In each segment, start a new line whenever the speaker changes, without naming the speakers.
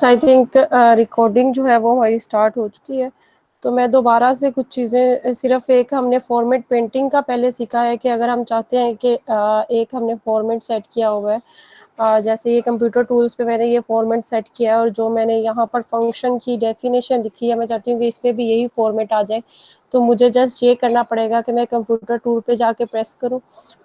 I think recording जो है वो हमारी स्टार्ट हो चुकी है। तो मैं दोबारा से कुछ चीज़ें, सिर्फ एक हमने फॉर्मेट पेंटिंग का पहले सीखा है कि अगर हम चाहते हैं कि एक हमने फॉर्मेट सेट किया हुआ है, जैसे ये कंप्यूटर टूल्स पे मैंने ये फॉर्मेट सेट किया है और जो मैंने यहाँ पर फंक्शन की डेफिनेशन लिखी है, मैं चाहती हूँ कि इस पर भी यही फॉर्मेट आ जाए। तो मुझे जस्ट ये करना पड़ेगा कि मैं कंप्यूटर टूल पे जाके प्रेस करूँ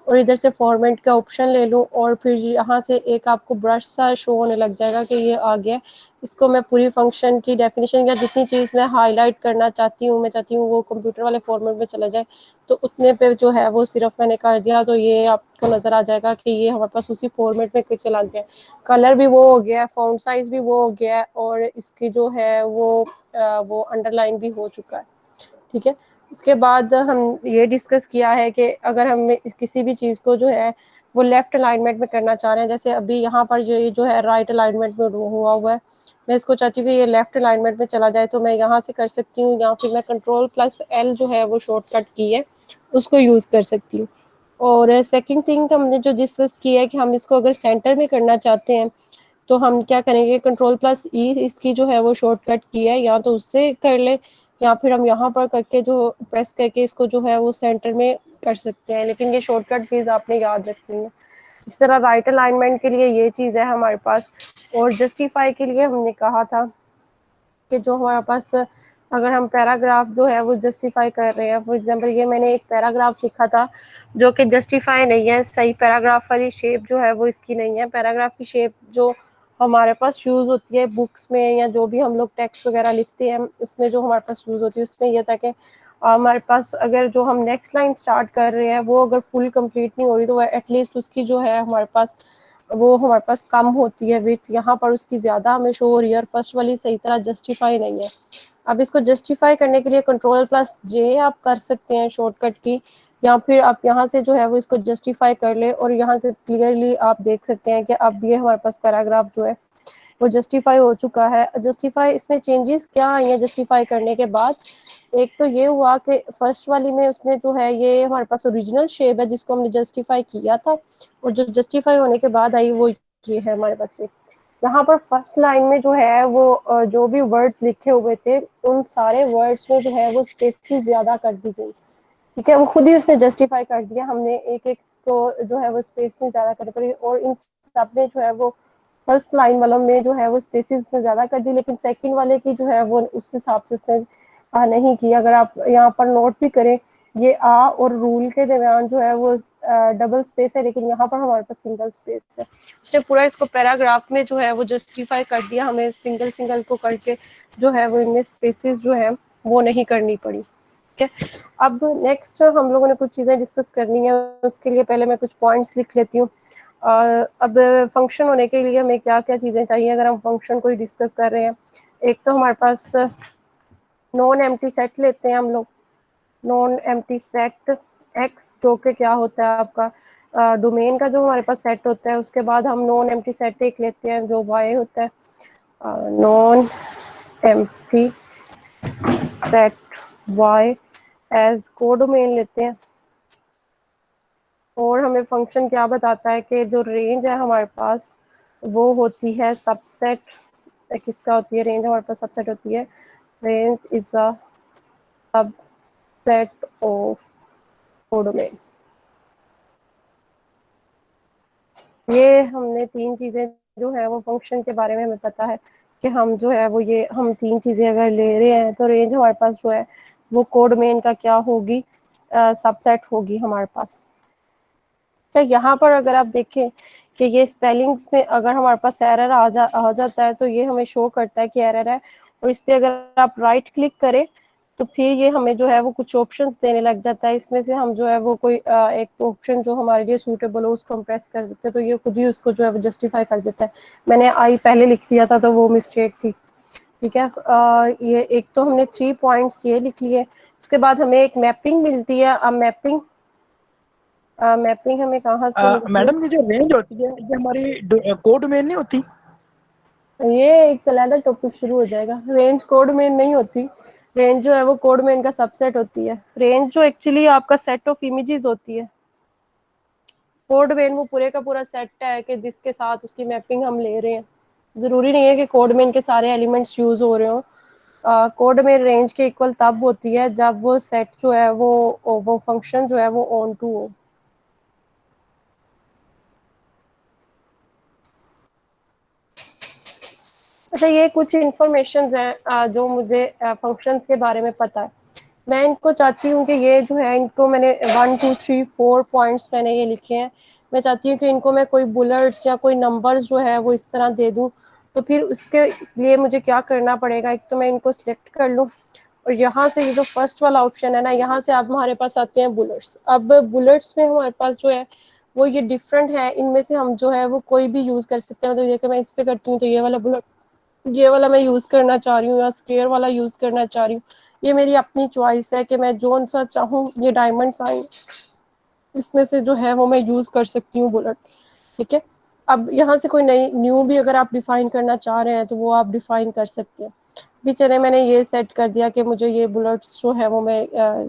और इधर से फॉर्मेट का ऑप्शन ले लूँ और फिर यहाँ से एक आपको ब्रश सा शो होने लग जाएगा कि ये आ गया। इसको मैं पूरी फंक्शन की डेफिनेशन या जितनी चीज़ मैं हाईलाइट करना चाहती हूँ, मैं चाहती हूँ वो कंप्यूटर वाले फॉर्मेट में चला जाए, तो उतने पे जो है वो सिर्फ मैंने कर दिया, तो ये आपको नज़र आ जाएगा कि ये हमारे पास उसी फॉर्मेट में चला गया। कलर भी वो हो गया है, फॉन्ट साइज भी वो हो गया है और इसकी जो है वो अंडरलाइन भी हो चुका है। ठीक है, इसके बाद हम ये डिस्कस किया है कि अगर हम किसी भी चीज़ को जो है वो लेफ्ट अलाइनमेंट में करना चाह रहे हैं, जैसे अभी यहाँ पर जो है राइट अलाइनमेंट में हुआ है, मैं इसको चाहती हूँ कि ये लेफ्ट अलाइनमेंट में चला जाए, तो मैं यहाँ से कर सकती हूँ, या फिर मैं Ctrl+L जो है वो शॉर्टकट की है उसको यूज़ कर सकती हूँ। और सेकंड थिंग हमने जो डिस्कस किया है कि हम इसको अगर सेंटर में करना चाहते हैं तो हम क्या करेंगे, Ctrl+E इसकी जो है वो शॉर्टकट की है, या तो उससे कर ले या फिर हम यहाँ पर करके जो प्रेस करके इसको जो है वो सेंटर में कर सकते हैं, लेकिन ये शॉर्टकट कीज आपने याद रखनी है। इस तरह राइट अलाइनमेंट के लिए ये चीज़ है हमारे पास। और जस्टिफाई के लिए हमने कहा था कि जो हमारे पास अगर हम पैराग्राफ जो है वो जस्टिफाई कर रहे हैं, फॉर एग्जांपल ये मैंने एक पैराग्राफ लिखा था जो कि जस्टिफाई नहीं है, सही पैराग्राफ वाली शेप जो है वो इसकी नहीं है। पैराग्राफ की शेप जो हमारे पास यूज़ होती है बुक्स में या जो भी हम लोग टेक्स्ट वगैरह लिखते हैं उसमें जो हमारे पास यूज़ होती है, उसमें यह था कि हमारे पास अगर जो हम नेक्स्ट लाइन स्टार्ट कर रहे हैं वो अगर फुल कंप्लीट नहीं हो रही तो एटलीस्ट उसकी जो है हमारे पास वो हमारे पास कम होती है विड्थ, यहाँ पर उसकी ज़्यादा हमें शो हो रही है और फर्स्ट वाली सही तरह जस्टिफाई नहीं है। अब इसको जस्टिफाई करने के लिए Ctrl+J आप कर सकते हैं शॉर्टकट की, या फिर आप यहाँ से जो है वो इसको जस्टिफाई कर ले और यहाँ से क्लियरली आप देख सकते हैं कि अब ये हमारे पास पैराग्राफ जो है वो जस्टिफाई हो चुका है। जस्टिफाई इसमें चेंजेस क्या आई हैं जस्टिफाई करने के बाद, एक तो ये हुआ कि फर्स्ट वाली में उसने जो है ये हमारे पास ओरिजिनल शेप है जिसको हमने जस्टिफाई किया था, और जो जस्टिफाई होने के बाद आई वो ये है हमारे पास। यहाँ पर फर्स्ट लाइन में जो है वो जो भी वर्ड्स लिखे हुए थे उन सारे वर्ड्स में जो है वो स्पेसेस ज्यादा कर दी गई। ठीक है, वो खुद ही उसने जस्टिफाई कर दिया, हमने एक एक तो जो है वो स्पेस नहीं ज्यादा कर पड़ी, और इन सब में जो है वो फर्स्ट लाइन वालों में जो है वो स्पेसिस उसने ज्यादा कर दी, लेकिन सेकंड वाले की जो है वो उस हिसाब से उसने नहीं की। अगर आप यहाँ पर नोट भी करें, ये आ और रूल के दरमियान जो है वो डबल स्पेस है, लेकिन यहाँ पर हमारे पास सिंगल स्पेस है। उसने पूरा इसको पैराग्राफ में जो है वो जस्टिफाई कर दिया, हमें सिंगल सिंगल को करके जो है वो इनमें स्पेसिस जो है वो नहीं करनी पड़ी। ठीक है, अब नेक्स्ट हम लोगों ने कुछ चीज़ें डिस्कस करनी है, उसके लिए पहले मैं कुछ पॉइंट्स लिख लेती हूँ। अब फंक्शन होने के लिए हमें क्या क्या चीज़ें चाहिए अगर हम फंक्शन को ही डिस्कस कर रहे हैं। एक तो हमारे पास नॉन एम्प्टी सेट लेते हैं हम लोग, नॉन एम्प्टी सेट एक्स जो कि क्या होता है आपका डोमेन का जो हमारे पास सेट होता है। उसके बाद हम नॉन एम्प्टी सेट एक लेते हैं जो वाई होता है, non empty set Y as को डोमेन लेते हैं। और हमें फंक्शन क्या बताता है कि जो रेंज है हमारे पास वो होती है सबसेट, किसका होती है रेंज, हमारे पास सबसेट होती है, range is a subset of codomain. ये हमने तीन चीज़ें जो है वो फंक्शन के बारे में हमें पता है कि हम जो है वो ये हम तीन चीज़ें अगर ले रहे हैं तो रेंज हमारे पास जो है वो कोडोमेन का क्या होगी, सबसेट होगी हमारे पास। अच्छा, यहाँ पर अगर आप देखें कि ये स्पेलिंग्स में अगर हमारे पास एरर आ जाता है तो ये हमें शो करता है कि एरर है, और इस पर अगर आप राइट क्लिक करें तो फिर ये हमें जो है वो कुछ ऑप्शंस देने लग जाता है। इसमें से हम जो है वो कोई एक ऑप्शन जो हमारे लिए सूटेबल हो उसको हम प्रेस कर सकते हैं, तो ये खुद ही उसको जो है वो जस्टिफाई कर देता है। मैंने आई पहले लिख दिया था तो वो मिस्टेक थी। ठीक है, ये एक तो हमने 3 पॉइंट्स ये लिख लिए। उसके बाद हमें एक मैपिंग मिलती है। अब मैपिंग हमें कहाँ से मिलती है?
मैडम ये जो रेंज होती है ये हमारी कोड में नहीं होती?
ये एक अलग टॉपिक शुरू हो जाएगा। रेंज कोड में नहीं होती, रेंज जो है वो कोड में इनका सबसेट होती है। रेंज जो एक्चुअली आपका सेट ऑफ इमेजेस होती है, कोड में वो पूरे का पूरा सेट है कि जिसके साथ उसकी मैपिंग हम ले रहे हैं। ज़रूरी नहीं है कि कोड में इनके सारे एलिमेंट्स यूज़ हो रहे हों। कोड में रेंज के इक्वल तब होती है जब वो सेट जो है वो फंक्शन जो है वो ऑन टू हो। अच्छा, ये कुछ इंफॉर्मेशन हैं जो मुझे फंक्शंस के बारे में पता है। मैं इनको चाहती हूँ कि ये जो है इनको मैंने 1 2 3 4 पॉइंट्स मैंने ये लिखे हैं। मैं चाहती हूँ कि इनको मैं कोई बुलेट्स या कोई नंबर्स जो है वो इस तरह दे दूँ। तो फिर उसके लिए मुझे क्या करना पड़ेगा, एक तो मैं इनको सिलेक्ट कर लूँ और यहाँ से ये जो फर्स्ट वाला ऑप्शन है ना, यहाँ से आप हमारे पास आते हैं बुलेट्स। अब बुलेट्स में हमारे पास जो है वो ये डिफरेंट है, इनमें से हम जो है वो कोई भी यूज़ कर सकते हैं। तो देखिए मैं इस पर करती हूँ तो ये वाला बुलेट, ये वाला मैं यूज़ करना चाह रही हूँ या स्क्वायर वाला यूज़ करना चाह रही हूँ। ये मेरी अपनी चॉइस है कि मैं जो सा चाहूँ। ये डायमंड साइन इसमें से जो है वो मैं यूज़ कर सकती हूँ बुलेट। ठीक है, अब यहाँ से कोई नई न्यू भी अगर आप डिफाइन करना चाह रहे हैं तो वो आप डिफाइन कर सकते हैं। भी चले मैंने ये सेट कर दिया कि मुझे ये बुलेट्स जो है वो मैं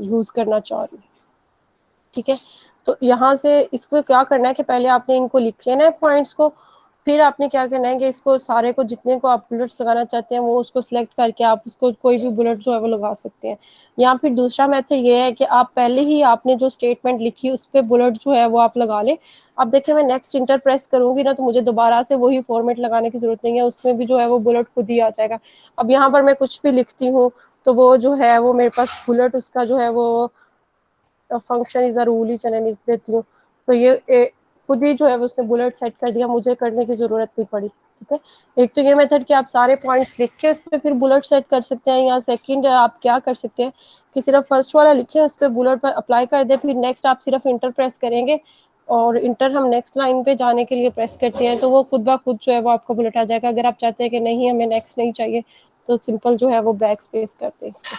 यूज़ करना चाह रही हूँ। ठीक है, तो यहाँ से इसको क्या करना है कि पहले आपने इनको लिख लेना है पॉइंट्स को, फिर आपने क्या करना है कि इसको सारे को जितने को आप बुलेट्स लगाना चाहते हैं वो उसको सिलेक्ट करके आप उसको कोई भी बुलेट जो है वो लगा सकते हैं। या फिर दूसरा मेथड ये है कि आप पहले ही आपने जो स्टेटमेंट लिखी उस पर बुलेट जो है वो आप लगा लें। अब देखिए मैं नेक्स्ट इंटर प्रेस करूंगी ना तो मुझे दोबारा से वही फॉर्मेट लगाने की जरूरत नहीं है, उसमें भी जो है वो बुलेट खुद ही आ जाएगा। अब यहाँ पर मैं कुछ भी लिखती हूँ तो वो जो है वो मेरे पास बुलेट उसका जो है वो फंक्शन इज अ रूल ही चले लिख देती हूँ। तो ये खुद ही जो है उसने बुलेट सेट कर दिया, मुझे करने की जरूरत नहीं पड़ी। ठीक है, एक तो ये मेथड कि आप सारे पॉइंट्स लिख के उस पर फिर बुलेट सेट कर सकते हैं, या सेकंड आप क्या कर सकते हैं कि सिर्फ फर्स्ट वाला लिखे उस पर बुलेट पर अप्लाई कर दे, फिर नेक्स्ट आप सिर्फ इंटर प्रेस करेंगे और इंटर हम नेक्स्ट लाइन पे जाने के लिए प्रेस करते हैं तो वो खुद ब खुद जो है वो आपको बुलेट आ जाएगा। अगर आप चाहते हैं कि नहीं हमें नेक्स्ट नहीं चाहिए तो सिंपल जो है वो बैक स्पेस करते हैं इसको।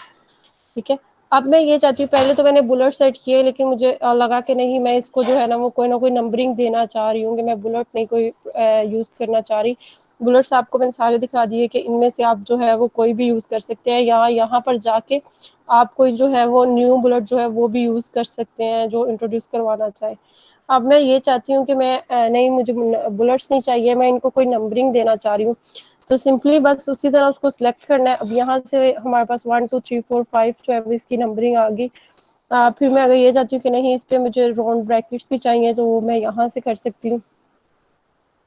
ठीक है, अब मैं ये चाहती हूँ, पहले तो मैंने बुलेट सेट किए लेकिन मुझे लगा कि नहीं मैं इसको जो है ना कोई नंबरिंग देना चाह रही हूँ कि मैं बुलेट नहीं कोई यूज़ करना चाह रही। बुलेट्स आपको मैंने सारे दिखा दिए कि इनमें से आप जो है वो कोई भी यूज़ कर सकते हैं, या यहाँ पर जाके आप कोई जो है वो न्यू बुलेट जो है वो भी यूज़ कर सकते हैं जो इंट्रोड्यूस करवाना चाहे। अब मैं ये चाहती हूँ कि मैं नहीं मुझे बुलेट्स नहीं चाहिए, मैं इनको कोई नंबरिंग देना चाह रही हूँ। तो सिंपली बस उसी तरह उसको सिलेक्ट करना है। अब यहाँ से हमारे पास 1 2 3 4 5 जो है इसकी नंबरिंग आ गई। फिर मैं अगर ये चाहती हूँ कि नहीं इस पर मुझे राउंड ब्रैकेट्स भी चाहिए तो वो मैं यहाँ से कर सकती हूँ।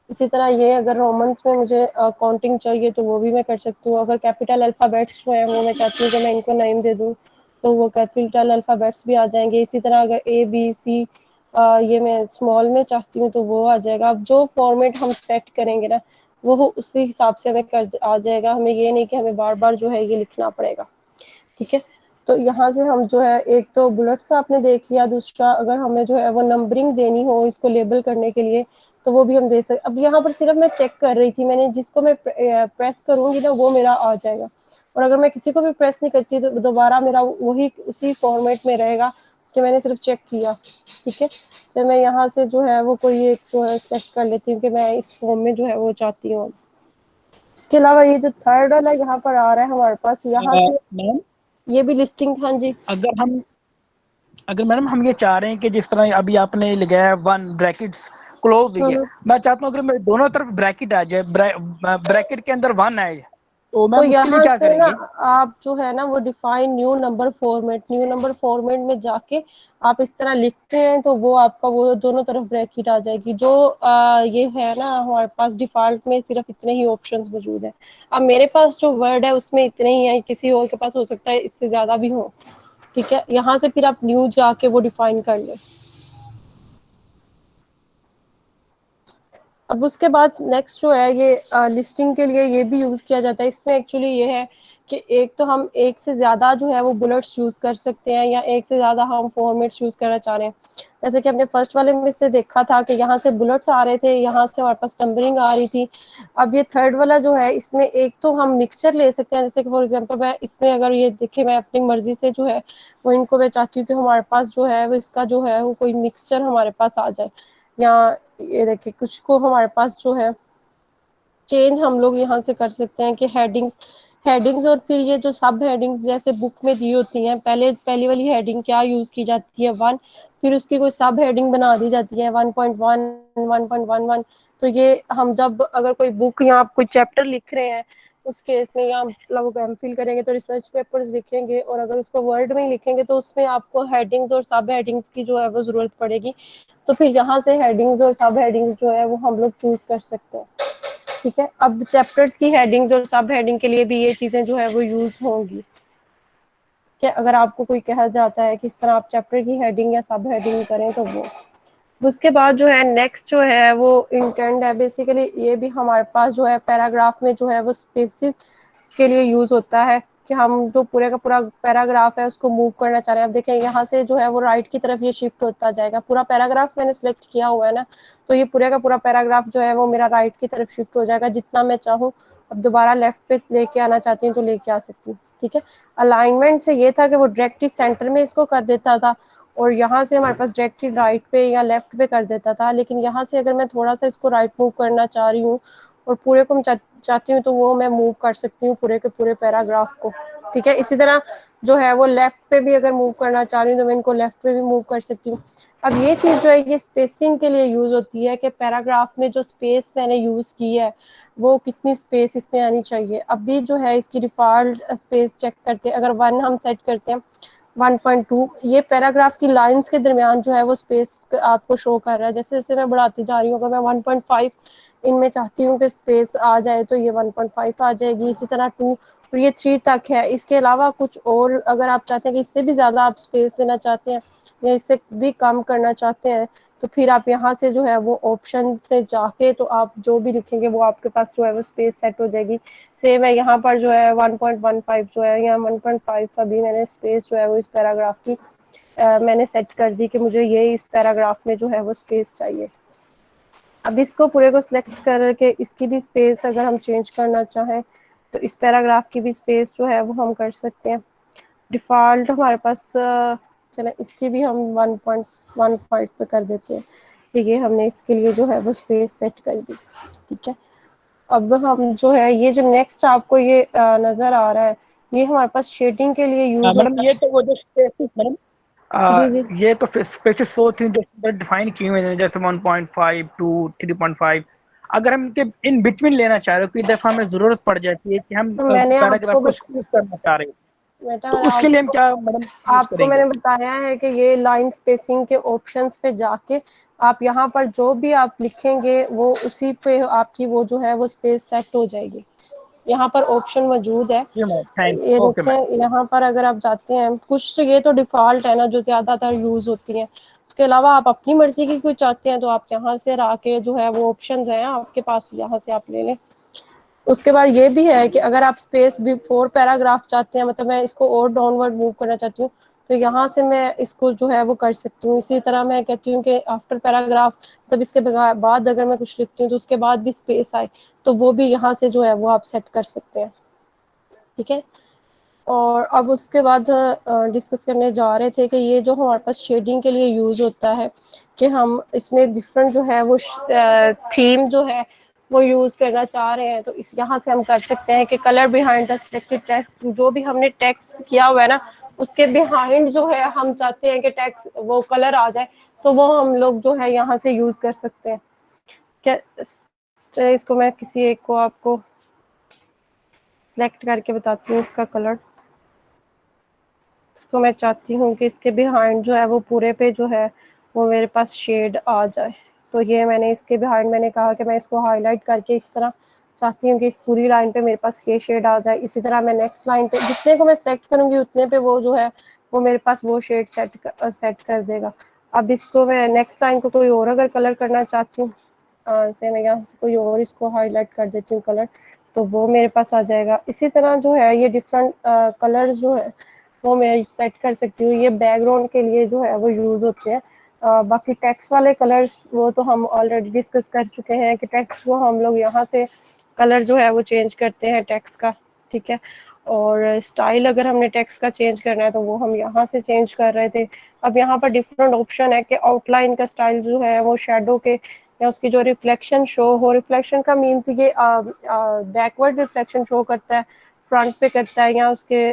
इसी तरह ये अगर रोमन्स में मुझे काउंटिंग चाहिए तो वो भी मैं कर सकती हूँ। अगर कैपिटल अल्फ़ाबेट्स जो है वो मैं चाहती हूँ कि मैं इनको नेम दे दूँ तो वो कैपिटल अल्फ़ाबेट्स भी आ जाएंगे। इसी तरह अगर ए बी सी ये मैं स्मॉल में चाहती हूँ तो वो आ जाएगा। अब जो फॉर्मेट हम सेट करेंगे ना वो उसी हिसाब से हमें कर आ जाएगा, हमें ये नहीं कि हमें बार बार जो है ये लिखना पड़ेगा। ठीक है, तो यहाँ से हम जो है एक तो बुलेट्स का आपने देख लिया, दूसरा अगर हमें जो है वो नंबरिंग देनी हो इसको लेबल करने के लिए तो वो भी हम दे सकते। अब यहाँ पर सिर्फ मैं चेक कर रही थी, मैंने जिसको मैं प्रेस करूंगी ना वो मेरा आ जाएगा, और अगर मैं किसी को भी प्रेस नहीं करती तो दोबारा मेरा वही उसी फॉर्मेट में रहेगा कि मैंने सिर्फ चेक किया। ठीक है, तो मैं यहाँ से जो है वो कोई एक जो है सेलेक्ट कर लेती हूँ कि मैं इस फॉर्म में जो है वो चाहती हूँ। इसके अलावा ये जो थर्ड वाला यहाँ पर आ रहा है हमारे पास, यहाँ से
मैम
ये भी लिस्टिंग। हाँ जी,
अगर मैडम हम ये चाह रहे हैं कि जिस तरह अभी आपने लगाया 1 ब्रैकेट्स क्लोज हुई है, मैं चाहता हूँ अगर मेरे दोनों तरफ ब्रैकेट आ जाए, ब्रैकेट के अंदर 1 आए, तो
तो
मैम उसके लिए
यहाँ
क्या
से ना
करेंगे?
आप जो है ना वो डिफाइन न्यू नंबर फॉर्मेट में जाके आप इस तरह लिखते हैं तो वो आपका वो दोनों तरफ ब्रैकेट आ जाएगी। जो ये है ना हमारे पास डिफॉल्ट में सिर्फ इतने ही ऑप्शंस मौजूद है। अब मेरे पास जो वर्ड है उसमें इतने ही है, किसी और के पास हो सकता है इससे ज्यादा भी हो। ठीक है, यहाँ से फिर आप न्यू जाके वो डिफाइन कर लें। अब उसके बाद नेक्स्ट जो है ये लिस्टिंग के लिए ये भी यूज़ किया जाता है। इसमें एक्चुअली ये है कि एक तो हम एक से ज़्यादा जो है वो बुलेट्स यूज़ कर सकते हैं, या एक से ज़्यादा हम फॉर्मेट्स यूज़ करना चाह रहे हैं। जैसे कि हमने फर्स्ट वाले में से देखा था कि यहाँ से बुलेट्स आ रहे थे, यहाँ से हमारे पास नंबरिंग आ रही थी। अब ये थर्ड वाला जो है इसमें एक तो हम मिक्सचर ले सकते हैं, जैसे कि फॉर एग्जाम्पल मैं इसमें अगर ये देखे मैं अपनी मर्जी से जो है वो इनको मैं चाहती हूँ कि हमारे पास जो है वो इसका जो है वो कोई मिक्सचर हमारे पास आ जाए। या ये देखिए कुछ को हमारे पास जो है चेंज हम लोग यहाँ से कर सकते हैं कि हेडिंग्स और फिर ये जो सब हेडिंग्स जैसे बुक में दी होती हैं, पहले पहली वाली हेडिंग क्या यूज की जाती है 1, फिर उसकी कोई सब हेडिंग बना दी जाती है 1.1 1.11। तो ये हम जब अगर कोई बुक या आप कोई चैप्टर लिख रहे हैं उस केस में या मतलब एम फिल करेंगे तो रिसर्च पेपर्स लिखेंगे, और अगर उसको वर्ड में लिखेंगे तो उसमें आपको हेडिंग्स और सब हेडिंग्स की जो है वो जरूरत पड़ेगी। तो फिर यहाँ से हेडिंग्स और सब हेडिंग्स जो है वो हम लोग चूज कर सकते हैं। ठीक है, अब चैप्टर्स की हेडिंग्स और सब हेडिंग के लिए भी ये चीजें जो है वो यूज होंगी कि अगर आपको कोई कहा जाता है कि इस तरह आप चैप्टर की हेडिंग या सब हेडिंग करें तो वो। उसके बाद जो है नेक्स्ट जो है वो इंटेंड है। बेसिकली ये भी हमारे पास जो है पैराग्राफ में जो है वो स्पेसिस के लिए यूज होता है कि हम जो पूरे का पूरा पैराग्राफ है उसको मूव करना चाह रहे हैं। अब देखें यहाँ से जो है वो राइट की तरफ ये शिफ्ट होता जाएगा। पूरा पैराग्राफ मैंने सिलेक्ट किया हुआ है ना, तो ये पूरे का पूरा पैराग्राफ जो है वो मेरा राइट की तरफ शिफ्ट हो जाएगा जितना मैं चाहूँ। अब दोबारा लेफ्ट पे लेके आना चाहती हूँ तो लेके आ सकती हूँ। ठीक है, अलाइनमेंट से ये था कि वो डायरेक्टली सेंटर में इसको कर देता था और यहाँ से हमारे पास डायरेक्टली राइट पे या लेफ्ट पे कर देता था। लेकिन यहाँ से अगर मैं थोड़ा सा इसको राइट मूव करना चाह रही हूँ और पूरे को मैं चाहती हूँ तो वो मैं मूव कर सकती हूँ पूरे के पूरे पैराग्राफ को। ठीक है, इसी तरह जो है वो लेफ्ट पे भी अगर मूव करना चाह रही हूँ तो मैं इनको लेफ्ट पे भी मूव कर सकती हूँ। अब ये चीज जो है ये स्पेसिंग के लिए यूज होती है कि पैराग्राफ में जो स्पेस मैंने यूज की है वो कितनी स्पेस इसमें आनी चाहिए। अभी जो है इसकी डिफॉल्ट स्पेस चेक करते हैं, अगर 1 हम सेट करते हैं 1.2, ये पैराग्राफ की लाइंस के दरमियान जो है वो स्पेस आपको शो कर रहा है। जैसे जैसे मैं बढ़ाती जा रही हूँ, अगर मैं 1.5 इनमें चाहती हूँ कि स्पेस आ जाए तो ये 1.5 आ जाएगी। इसी तरह 2 और ये 3 तक है। इसके अलावा कुछ और अगर आप चाहते हैं कि इससे भी ज़्यादा आप स्पेस देना चाहते हैं या इससे भी कम करना चाहते हैं तो फिर आप यहाँ से जो है वो ऑप्शन पे जाके तो आप जो भी लिखेंगे वो आपके पास जो है वो स्पेस सेट हो जाएगी। सेम है यहाँ पर जो है 1.15 जो है या 1.5 अभी मैंने स्पेस जो है वो इस पैराग्राफ की मैंने सेट कर दी कि मुझे ये इस पैराग्राफ में जो है वो स्पेस चाहिए। अब इसको पूरे को सिलेक्ट करके इसकी भी स्पेस अगर हम चेंज करना चाहें तो इस पैराग्राफ की भी स्पेस जो है वो हम कर सकते हैं। डिफ़ॉल्ट हमारे पास चले इसकी भी हम 1.15 पे कर देते हैं। ये हमने इसके लिए जो है वो स्पेस सेट कर दी। ठीक है, अब हम जो है ये जो नेक्स्ट आपको ये नज़र आ रहा है ये हमारे पास शेडिंग के लिए यूज़
मैडम
होता
ये तो वो जो स्पेसिस मैडम
है। जी जी
ये तो स्पेसिस 100 थी जो डिफाइन की हुई है जैसे 1.5 टू 3.5। अगर हम इनके इन बिटवीन लेना चाह रहे हो, कोई दफा हमें जरूरत पड़ जाती है कि हम
तो मैंने
पैराग्राफ को स्क्रीप करना चाह रहे हैं,
बेटा
तो उसके लिए हम क्या मैडम यूज
आपको
करेंगे?
मैंने बताया है कि ये लाइन स्पेसिंग के ऑप्शंस पे जाके आप यहाँ पर जो भी आप लिखेंगे वो उसी पे आपकी वो जो है वो स्पेस सेट हो जाएगी। यहाँ पर ऑप्शन मौजूद है,
जी मैडम, थैंक
ये
ओके मैडम।
देखें यहाँ पर अगर आप जाते हैं कुछ तो ये तो डिफॉल्ट है ना जो ज्यादातर यूज होती हैं। उसके अलावा आप अपनी मर्जी की कोई चाहते हैं तो आप यहाँ से आके जो है वो ऑप्शंस हैं आपके पास, यहाँ से आप ले लें। उसके बाद ये भी है कि अगर आप स्पेस बिफोर पैराग्राफ चाहते हैं, मतलब मैं इसको और डाउनवर्ड मूव करना चाहती हूँ तो यहाँ से मैं इसको जो है वो कर सकती हूँ। इसी तरह मैं कहती हूँ कि आफ्टर पैराग्राफ तब इसके बाद अगर मैं कुछ लिखती हूँ तो उसके बाद भी स्पेस आए तो वो भी यहाँ से जो है वो आप सेट कर सकते हैं। ठीक है, और अब उसके बाद डिस्कस करने जा रहे थे कि ये जो हमारे पास शेडिंग के लिए यूज होता है कि हम इसमें डिफरेंट जो है वो थीम जो है वो यूज करना चाह रहे हैं तो इस यहाँ से हम कर सकते हैं कि colour behind the selected text, जो भी हमने टेक्स्ट किया हुआ है ना उसके बिहाइंड जो है हम चाहते हैं कि टेक्स्ट वो कलर आ जाए तो वो हम लोग जो है यहाँ से यूज कर सकते हैं। क्या चलिए इसको मैं किसी एक को आपको सेलेक्ट करके बताती हूँ इसका कलर। इसको मैं चाहती हूँ कि इसके बिहाइंड जो है वो पूरे पे जो है वो मेरे पास शेड आ जाए। तो ये मैंने इसके बिहाइंड मैंने कहा कि मैं इसको हाईलाइट करके इस तरह चाहती हूँ कि इस पूरी लाइन पे मेरे पास ये शेड आ जाए। इसी तरह मैं नेक्स्ट लाइन पे जितने को मैं सेलेक्ट करूँगी उतने पे वो जो है वो मेरे पास वो शेड सेट कर देगा। अब इसको मैं नेक्स्ट लाइन को कोई और अगर कलर करना चाहती हूँ से मैं यहाँ से कोई और इसको हाईलाइट कर देती हूँ कलर, तो वो मेरे पास आ जाएगा। इसी तरह जो है ये डिफरेंट कलर जो है वो मैं सेट कर सकती हूँ। ये बैकग्राउंड के लिए जो है वो यूज होते हैं। बाकी टेक्स्ट वाले कलर्स वो तो हम ऑलरेडी डिस्कस कर चुके हैं कि टेक्स्ट को हम लोग यहाँ से कलर जो है वो चेंज करते हैं टेक्स्ट का। ठीक है, और स्टाइल अगर हमने टेक्स्ट का चेंज करना है तो वो हम यहाँ से चेंज कर रहे थे। अब यहाँ पर डिफरेंट ऑप्शन है कि आउटलाइन का स्टाइल जो है वो शेडो के या उसकी जो रिफ्लेक्शन शो हो, रिफ्लेक्शन का मीन्स ये बैकवर्ड रिफ्लेक्शन शो करता है, फ्रंट पे करता है, या उसके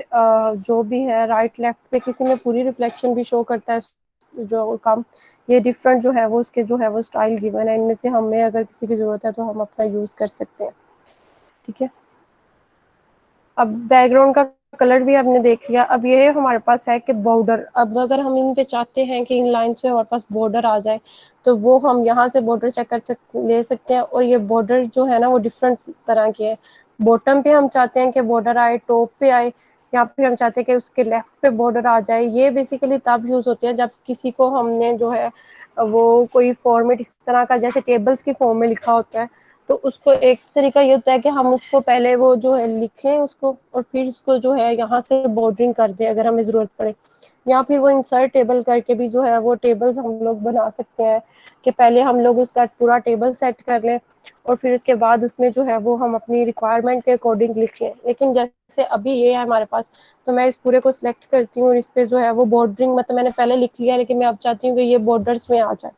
जो भी है राइट लेफ्ट पे किसी में पूरी रिफ्लेक्शन भी शो करता है जो काम, ये डिफरेंट जो है वो उसके जो है वो स्टाइल गिवन है, इनमें से हमें अगर किसी की ज़रूरत है तो हम अपना यूज़ कर सकते हैं। ठीक है, अब बैकग्राउंड का कलर भी आपने देख लिया। अब ये हमारे पास है कि बॉर्डर, अब अगर हम इन पे चाहते हैं कि इन लाइंस पे हमारे पास बॉर्डर आ जाए तो वो हम यहाँ से बॉर्डर चेक ले सकते हैं। और ये बॉर्डर जो है ना वो डिफरेंट तरह के हैं। बॉटम पे हम चाहते हैं कि बॉर्डर आए, टॉप पे आए, या फिर हम चाहते हैं कि उसके लेफ्ट पे बॉर्डर आ जाए। ये बेसिकली तब यूज होते हैं जब किसी को हमने जो है वो कोई फॉर्मेट इस तरह का जैसे टेबल्स की फॉर्म में लिखा होता है, तो उसको एक तरीका ये होता है कि हम उसको पहले वो जो है लिखें उसको, और फिर उसको जो है यहाँ से बॉर्डरिंग कर दें अगर हमें ज़रूरत पड़े, या फिर वो इंसर्ट टेबल करके भी जो है वो टेबल्स हम लोग बना सकते हैं कि पहले हम लोग उसका पूरा टेबल सेट कर लें और फिर उसके बाद उसमें जो है वो हम अपनी रिक्वायरमेंट के अकॉर्डिंग लिख लें। लेकिन जैसे अभी ये है हमारे पास, तो मैं इस पूरे को सिलेक्ट करती हूँ और इस पर जो है वो बॉर्डरिंग, मतलब मैंने पहले लिख लिया लेकिन मैं अब चाहती हूँ कि ये बॉर्डर्स में आ जाए।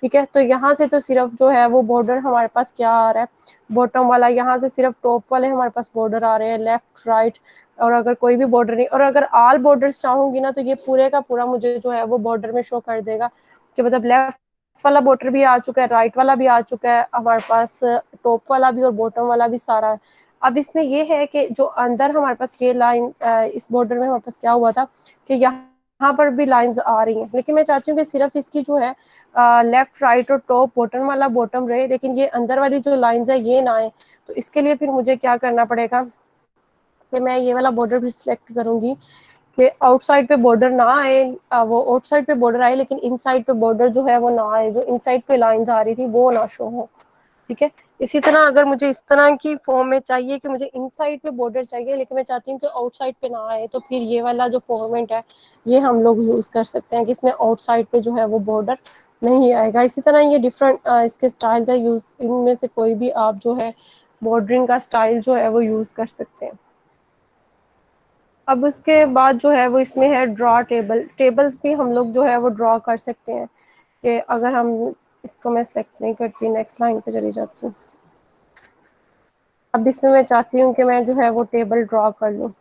ठीक है, तो यहाँ से तो सिर्फ जो है वो बॉर्डर हमारे पास क्या आ रहा है, बॉटम वाला, यहाँ से सिर्फ टॉप वाले हमारे पास बॉर्डर आ रहे हैं, लेफ्ट राइट, और अगर कोई भी बॉर्डर नहीं, और अगर ऑल बॉर्डर्स चाहूंगी ना तो ये पूरे का पूरा मुझे जो है वो बॉर्डर में शो कर देगा कि मतलब लेफ्ट वाला बॉर्डर भी आ चुका है, राइट वाला भी आ चुका है हमारे पास, टॉप वाला भी और बॉटम वाला भी सारा है। अब इसमें ये है कि जो अंदर हमारे पास ये लाइन, इस बॉर्डर में हमारे पास क्या हुआ था कि यहाँ पर भी लाइंस आ रही हैं, लेकिन मैं चाहती हूँ कि सिर्फ इसकी जो है लेफ्ट राइट और टॉप बॉटम वाला बॉटम रहे, लेकिन ये अंदर वाली जो लाइंस है ये ना आए। तो इसके लिए फिर मुझे क्या करना पड़ेगा कि मैं ये वाला बॉर्डर भी सिलेक्ट करूंगी कि आउटसाइड पे बॉर्डर ना आए, वो आउटसाइड पे बॉर्डर आए लेकिन इनसाइड पे बॉर्डर जो है वो ना आए, जो इनसाइड पे लाइंस आ रही थी वो ना शो हो। ठीक है, इसी तरह अगर मुझे इस तरह की फॉर्म में चाहिए कि मुझे इनसाइड पे बॉर्डर चाहिए लेकिन मैं चाहती हूँ कि आउटसाइड पे ना आए, तो फिर ये वाला जो फॉर्मेट है ये हम लोग यूज कर सकते हैं कि इसमें आउटसाइड पे जो है वो बॉर्डर नहीं आएगा। इसी तरह ये डिफरेंट इसके स्टाइल्स है यूज, इनमें से कोई भी आप जो है बॉर्डरिंग का स्टाइल जो है वो यूज कर सकते हैं। अब उसके बाद जो है वो इसमें है ड्रॉ टेबल, टेबल्स भी हम लोग जो है वो ड्रॉ कर सकते हैं कि अगर हम, इसको मैं सेलेक्ट नहीं करती, नेक्स्ट लाइन पे चली जाती हूँ। अब इसमें मैं चाहती हूँ कि मैं जो है वो टेबल ड्रॉ कर लूँ।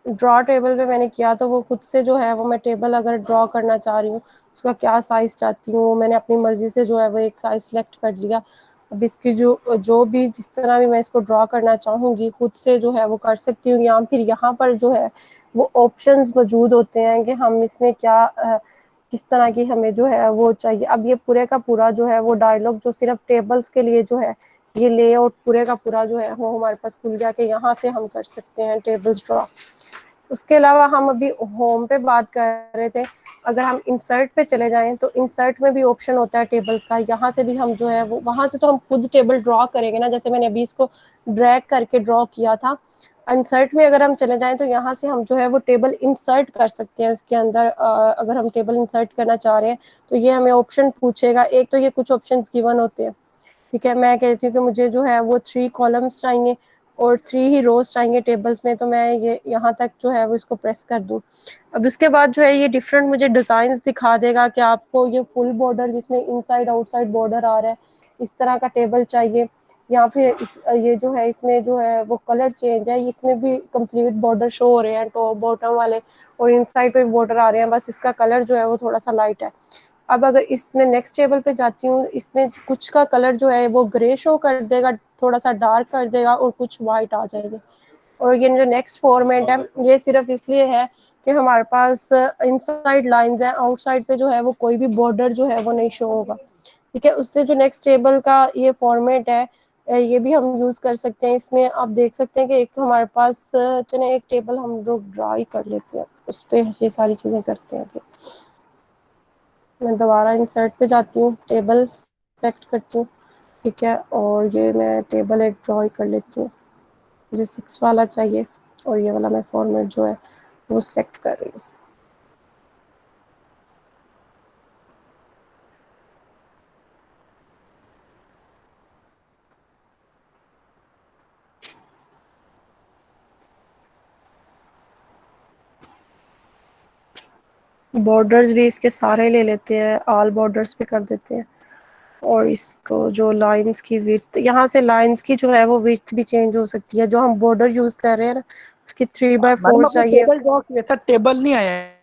ड्रॉ टेबल पे मैंने किया तो वो खुद से जो है वो मैं टेबल अगर ड्रॉ करना चाह रही हूँ उसका क्या साइज चाहती हूँ मैंने अपनी मर्जी से जो है वो एक साइज सेलेक्ट कर लिया। अब इसकी जो जो भी जिस तरह भी मैं इसको ड्रॉ करना चाहूँगी खुद से जो है वो कर सकती हूँ, या फिर यहाँ पर जो है वो ऑप्शंस मौजूद होते हैं कि हम इसमें क्या किस तरह की हमें जो है वो चाहिए। अब ये पूरे का पूरा जो है वो डायलॉग जो सिर्फ टेबल्स के लिए जो है ये लेआउट पूरे का पूरा जो है वो हमारे पास खुल गया कि यहाँ से हम कर सकते हैं टेबल्स ड्रॉ। उसके अलावा हम अभी होम पे बात कर रहे थे, अगर हम इंसर्ट पे चले जाएं तो इंसर्ट में भी ऑप्शन होता है टेबल्स का, यहाँ से भी हम जो है वो वहां से तो हम खुद टेबल ड्रॉ करेंगे ना, जैसे मैंने अभी इसको ड्रैग करके ड्रॉ किया था। इंसर्ट में अगर हम चले जाएं तो यहाँ से हम जो है वो टेबल इंसर्ट कर सकते हैं उसके अंदर। अगर हम टेबल इंसर्ट करना चाह रहे हैं तो ये हमें ऑप्शन पूछेगा, एक तो ये कुछ ऑप्शन गिवन होते हैं। ठीक है, मैं कहती हूँ कि मुझे जो है वो 3 कॉलम्स चाहिए और 3 ही रोज चाहिए टेबल्स में, तो मैं ये यहाँ तक जो है वो इसको प्रेस कर दूँ। अब इसके बाद जो है ये डिफरेंट मुझे डिजाइन दिखा देगा कि आपको ये फुल बॉर्डर जिसमें इनसाइड आउटसाइड बॉर्डर आ रहा है इस तरह का टेबल चाहिए, या फिर ये जो है इसमें जो है वो कलर चेंज है, इसमें भी कंप्लीट बॉर्डर शो हो रहे हैं टॉप बॉटम वाले और इनसाइड पे बॉर्डर आ रहे हैं, बस इसका कलर जो है वो थोड़ा सा लाइट है। अब अगर इसमें नेक्स्ट टेबल पे जाती हूँ इसमें कुछ का कलर जो है वो ग्रे शो कर देगा, थोड़ा सा डार्क कर देगा और कुछ वाइट आ जाएगा। और ये जो नेक्स्ट फॉर्मेट है ये सिर्फ इसलिए है कि हमारे पास इनसाइड लाइंस है, आउटसाइड पे जो है वो कोई भी बॉर्डर जो है वो नहीं शो होगा। ठीक है, उससे जो नेक्स्ट टेबल का ये फॉर्मेट है ये भी हम यूज कर सकते हैं। इसमें आप देख सकते हैं कि एक हमारे पास चले एक टेबल हम लोग ड्रा ही कर लेते हैं, उस पर ये सारी चीजें करते हैं। मैं दोबारा इंसर्ट पे जाती हूँ, टेबल सेलेक्ट करती हूँ। ठीक है, और ये मैं टेबल एक ड्रॉ कर लेती हूँ, मुझे 6 वाला चाहिए और ये वाला मैं फॉर्मेट जो है वो सिलेक्ट कर रही हूँ। बॉर्डर्स भी इसके सारे ले लेते हैं, ऑल बॉर्डर्स पे कर देते हैं। और इसको जो लाइंस की विड्थ, यहाँ से लाइंस की जो है वो विड्थ भी चेंज हो सकती है, जो हम बॉर्डर यूज कर रहे हैं ना उसकी 3/4
मैडम आपने
चाहिए।
टेबल ड्रॉ किया था, टेबल नहीं आया है।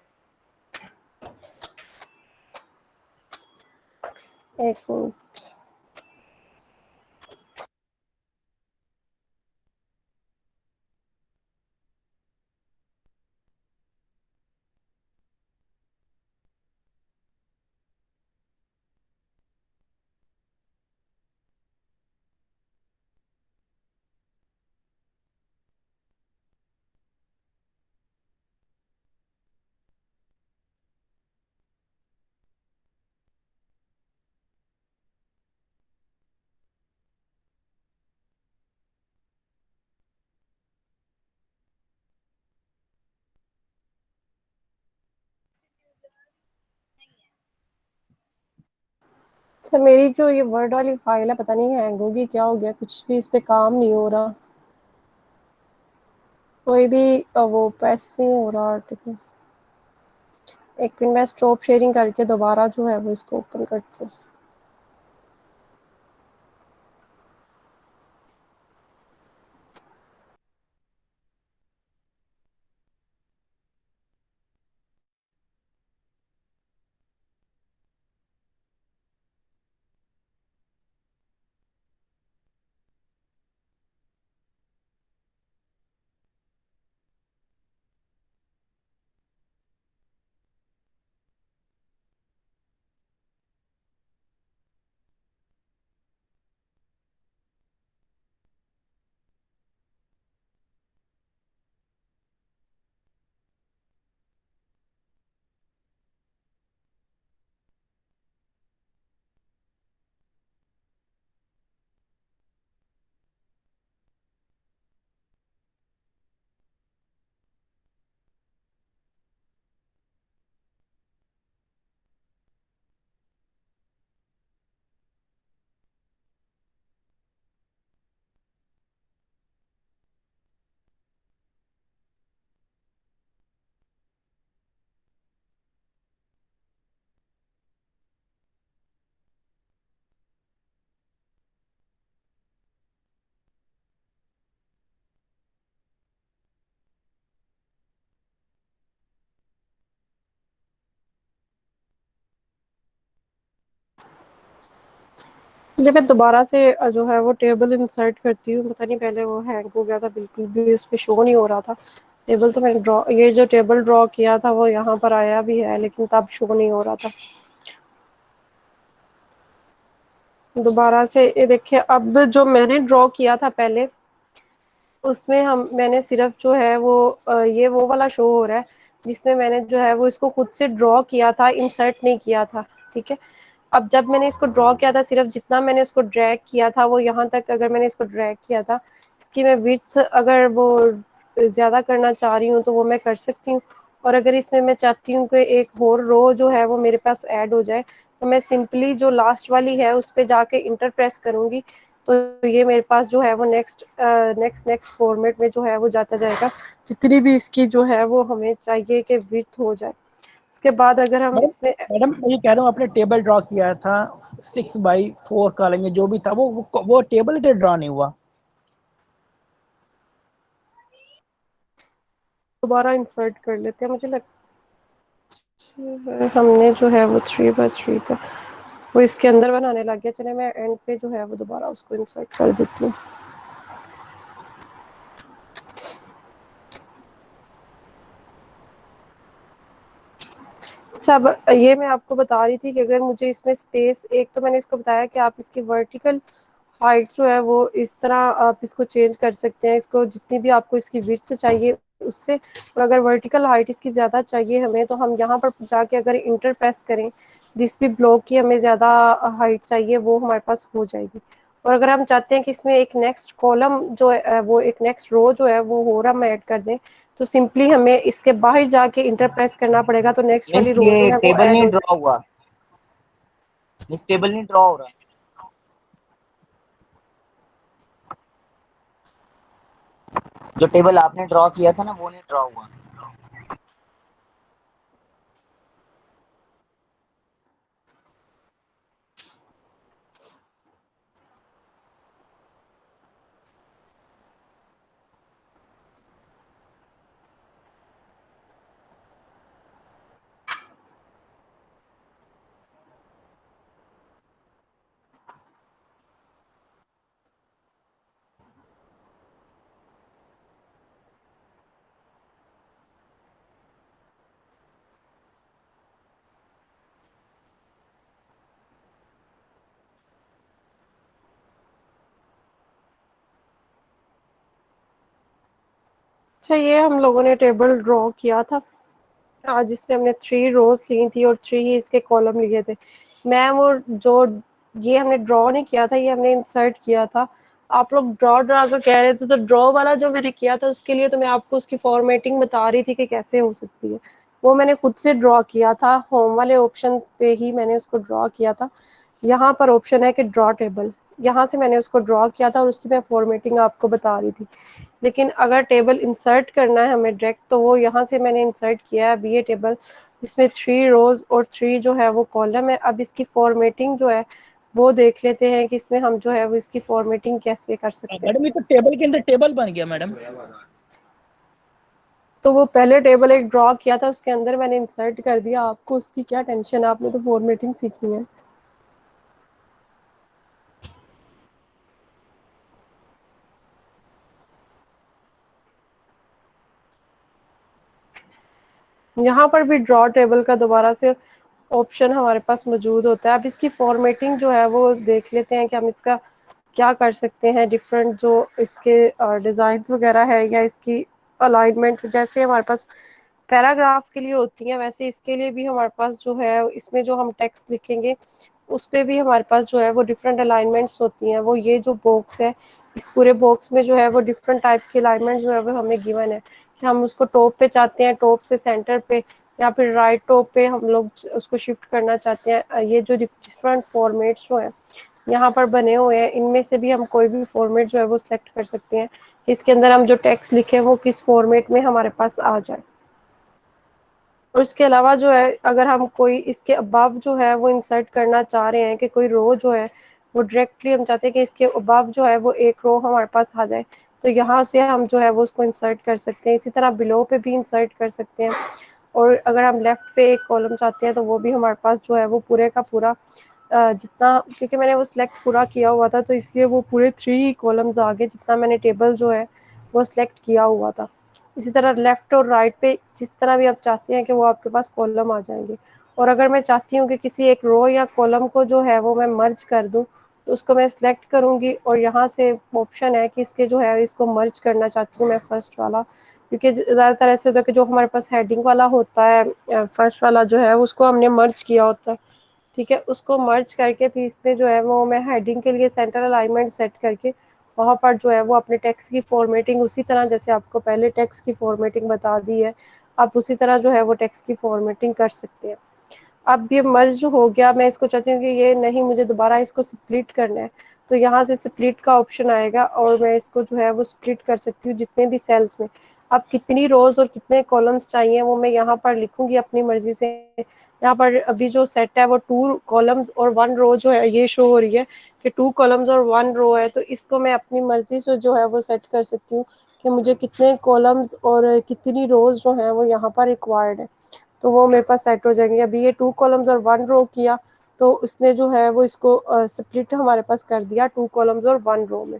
एक मिनट। अच्छा, मेरी जो ये वर्ड वाली फाइल है पता नहीं हैंग होगी, क्या हो गया, कुछ भी इस पे काम नहीं हो रहा, कोई भी वो प्रेस नहीं हो रहा आर्टिकल। एक मिनट, मैं स्टॉप शेयरिंग करके दोबारा जो है वो इसको ओपन करती हूँ। जब मैं दोबारा से जो है वो टेबल इंसर्ट करती हूँ, पता नहीं पहले वो हैंग हो गया था, बिल्कुल भी उस पे शो नहीं हो रहा था टेबल। तो मैंने ड्रॉ, ये जो टेबल ड्रॉ किया था वो यहाँ पर आया भी है, लेकिन तब शो नहीं हो रहा था। दोबारा से ये देखिए, अब जो मैंने ड्रॉ किया था पहले, उसमें मैंने सिर्फ जो है वो ये वो वाला शो हो रहा है जिसमें मैंने जो है वो इसको खुद से ड्रॉ किया था, इंसर्ट नहीं किया था। ठीक है, अब जब मैंने इसको ड्रॉ किया था, सिर्फ जितना मैंने उसको ड्रैग किया था वो यहाँ तक, अगर मैंने इसको ड्रैग किया था, इसकी मैं विड्थ अगर वो ज़्यादा करना चाह रही हूँ तो वो मैं कर सकती हूँ। और अगर इसमें मैं चाहती हूँ कि एक और रो जो है वो मेरे पास ऐड हो जाए, तो मैं सिंपली जो लास्ट वाली है उस पर जाके इंटर प्रेस करूँगी, तो ये मेरे पास जो है वो नेक्स्ट नेक्स्ट नेक्स्ट फॉर्मेट में जो है वो जाता जाएगा, जितनी भी इसकी जो है वो हमें चाहिए कि विड्थ हो जाए। उसके बाद अगर हम
मैडम
इसमें
मैडम मैं ये कह रहा हूँ, आपने टेबल ड्रॉ किया था 6x4 कॉलम में, जो भी था वो टेबल इधर ड्रॉ नहीं हुआ।
दोबारा इंसर्ट कर लेते हैं, मुझे लगता है हमने जो है वो 3x3 का वो इसके अंदर बनाने लग गया। चले मैं एंड पे जो है वो दोबारा उसको इंसर्ट कर देती हूँ। अच्छा, अब ये मैं आपको बता रही थी कि अगर मुझे इसमें स्पेस, एक तो मैंने इसको बताया कि आप इसकी वर्टिकल हाइट जो है वो इस तरह आप इसको चेंज कर सकते हैं, इसको जितनी भी आपको इसकी विड्थ चाहिए उससे। और अगर वर्टिकल हाइट इसकी ज़्यादा चाहिए हमें, तो हम यहाँ पर जाके अगर इंटर प्रेस करें, जिस भी ब्लॉक की हमें ज़्यादा हाइट चाहिए वो हमारे पास हो जाएगी। और अगर हम चाहते हैं कि इसमें एक नेक्स्ट कॉलम जो है वो एक नेक्स्ट रो जो है वो और हम ऐड कर दें, तो सिंपली हमें इसके बाहर जाके इंटर प्रेस करना पड़ेगा, तो नेक्स्ट वाली
मिस
रो जो
ये
है वो
टेबल
ऐड
नहीं
हो
ड्रॉ हुआ, मिस टेबल नहीं ड्रॉ हो रहा। जो टेबल आपने ड्रॉ किया था ना वो नहीं ड्रॉ हुआ।
अच्छा, ये हम लोगों ने टेबल ड्रॉ किया था आज, इसमें हमने 3 रोज ली थी और 3 ही इसके कॉलम लिए थे। मैं वो जो ये हमने ड्रॉ नहीं किया था, ये हमने इंसर्ट किया था। आप लोग ड्रॉ ड्रॉ का कह रहे थे, तो ड्रॉ वाला जो मैंने किया था उसके लिए तो मैं आपको उसकी फॉर्मेटिंग बता रही थी कि कैसे हो सकती है। वो मैंने खुद से ड्रॉ किया था, होम वाले ऑप्शन पे ही मैंने उसको ड्रॉ किया था। यहाँ पर ऑप्शन है कि ड्रॉ टेबल, यहाँ से मैंने उसको ड्रॉ किया था और उसकी मैं फॉर्मेटिंग आपको बता रही थी। लेकिन अगर टेबल इंसर्ट करना है हमें डायरेक्ट, तो वो यहाँ से मैंने इंसर्ट किया है। अब ये टेबल इसमें 3 रोज और 3 जो है वो कॉलम है। अब इसकी फॉर्मेटिंग जो है वो देख लेते हैं कि इसमें हम जो है वो इसकी फॉर्मेटिंग कैसे कर सकते हैं।
मैडम ये तो टेबल के अंदर टेबल बन गया मैडम।
तो वो पहले टेबल एक ड्रॉ किया था, उसके अंदर मैंने इंसर्ट कर दिया। आपको उसकी क्या टेंशन है, आपने तो फॉर्मेटिंग सीखनी है। यहाँ पर भी ड्रॉ टेबल का दोबारा से ऑप्शन हमारे पास मौजूद होता है। अब इसकी फॉर्मेटिंग जो है वो देख लेते हैं कि हम इसका क्या कर सकते हैं। डिफरेंट जो इसके डिज़ाइंस वगैरह है या इसकी अलाइनमेंट जैसे हमारे पास पैराग्राफ के लिए होती हैं, वैसे इसके लिए भी हमारे पास जो है इसमें जो हम टेक्स्ट लिखेंगे उस पे भी हमारे पास जो है वो डिफरेंट अलाइनमेंट्स होती हैं। वो ये जो बॉक्स है, इस पूरे बॉक्स में जो है वो डिफरेंट टाइप के अलाइनमेंट जो है वो हमें गिवन है कि हम उसको टॉप पे चाहते हैं, टॉप से सेंटर पे, या फिर राइट टॉप पे हम लोग उसको शिफ्ट करना चाहते हैं। ये जो डिफरेंट फॉर्मेट्स जो है यहाँ पर बने हुए हैं, इनमें से भी हम कोई भी फॉर्मेट जो है वो सिलेक्ट कर सकते हैं कि इसके अंदर हम जो टेक्स्ट लिखे वो किस फॉर्मेट में हमारे पास आ जाए। और इसके अलावा जो है अगर हम कोई इसके अबव जो है वो इंसर्ट करना चाह रहे हैं कि कोई रो जो है वो डायरेक्टली हम चाहते हैं कि इसके अबव जो है वो एक रो हमारे पास आ जाए, तो यहाँ से हम जो है वो उसको इंसर्ट कर सकते हैं। इसी तरह बिलो पे भी इंसर्ट कर सकते हैं। और अगर हम लेफ्ट पे एक कॉलम चाहते हैं तो वो भी हमारे पास जो है वो पूरे का पूरा जितना, क्योंकि मैंने वो सिलेक्ट पूरा किया हुआ था तो इसलिए वो पूरे 3 कॉलम्स आगे जितना मैंने टेबल जो है वो सिलेक्ट किया हुआ था। इसी तरह लेफ्ट और राइट पे जिस तरह भी आप चाहते हैं कि वो आपके पास कॉलम आ जाएंगे। और अगर मैं चाहती हूँ कि किसी एक रो या कॉलम को जो है वो मैं मर्ज कर दूँ, तो उसको मैं सिलेक्ट करूँगी और यहाँ से ऑप्शन है कि इसके जो है इसको मर्ज करना चाहती हूँ मैं फर्स्ट वाला, क्योंकि ज़्यादातर ऐसे होता है कि जो हमारे पास हेडिंग वाला होता है फर्स्ट वाला जो है उसको हमने मर्ज किया होता है। ठीक है, उसको मर्ज करके फिर इसमें जो है वो मैं हेडिंग के लिए सेंटर अलाइनमेंट सेट करके वहाँ पर जो है वो अपने टेक्स्ट की फॉर्मेटिंग उसी तरह जैसे आपको पहले टेक्स्ट की फॉर्मेटिंग बता दी है, आप उसी तरह जो है वो टेक्स्ट की फॉर्मेटिंग कर सकते हैं। अब ये मर्ज हो गया, मैं इसको चाहती हूँ कि ये नहीं, मुझे दोबारा इसको स्प्लिट करना है, तो यहाँ से स्प्लिट का ऑप्शन आएगा और मैं इसको जो है वो स्प्लिट कर सकती हूँ जितने भी सेल्स में। अब कितनी रोज और कितने कॉलम्स चाहिए वो मैं यहाँ पर लिखूंगी अपनी मर्जी से। यहाँ पर अभी जो सेट है वो 2 कॉलम्स और 1 रो जो है ये शो हो रही है कि 2 कॉलम्स और 1 रो है, तो इसको मैं अपनी मर्जी से जो है वो सेट कर सकती हूँ कि मुझे कितने कॉलम्स और कितनी रोज जो है वो यहाँ पर रिक्वायर्ड है, तो वो मेरे पास सेट हो जाएंगे। अभी ये 2 कॉलम्स और 1 रो किया तो उसने जो है वो इसको स्प्लिट हमारे पास कर दिया 2 कॉलम्स और 1 रो में।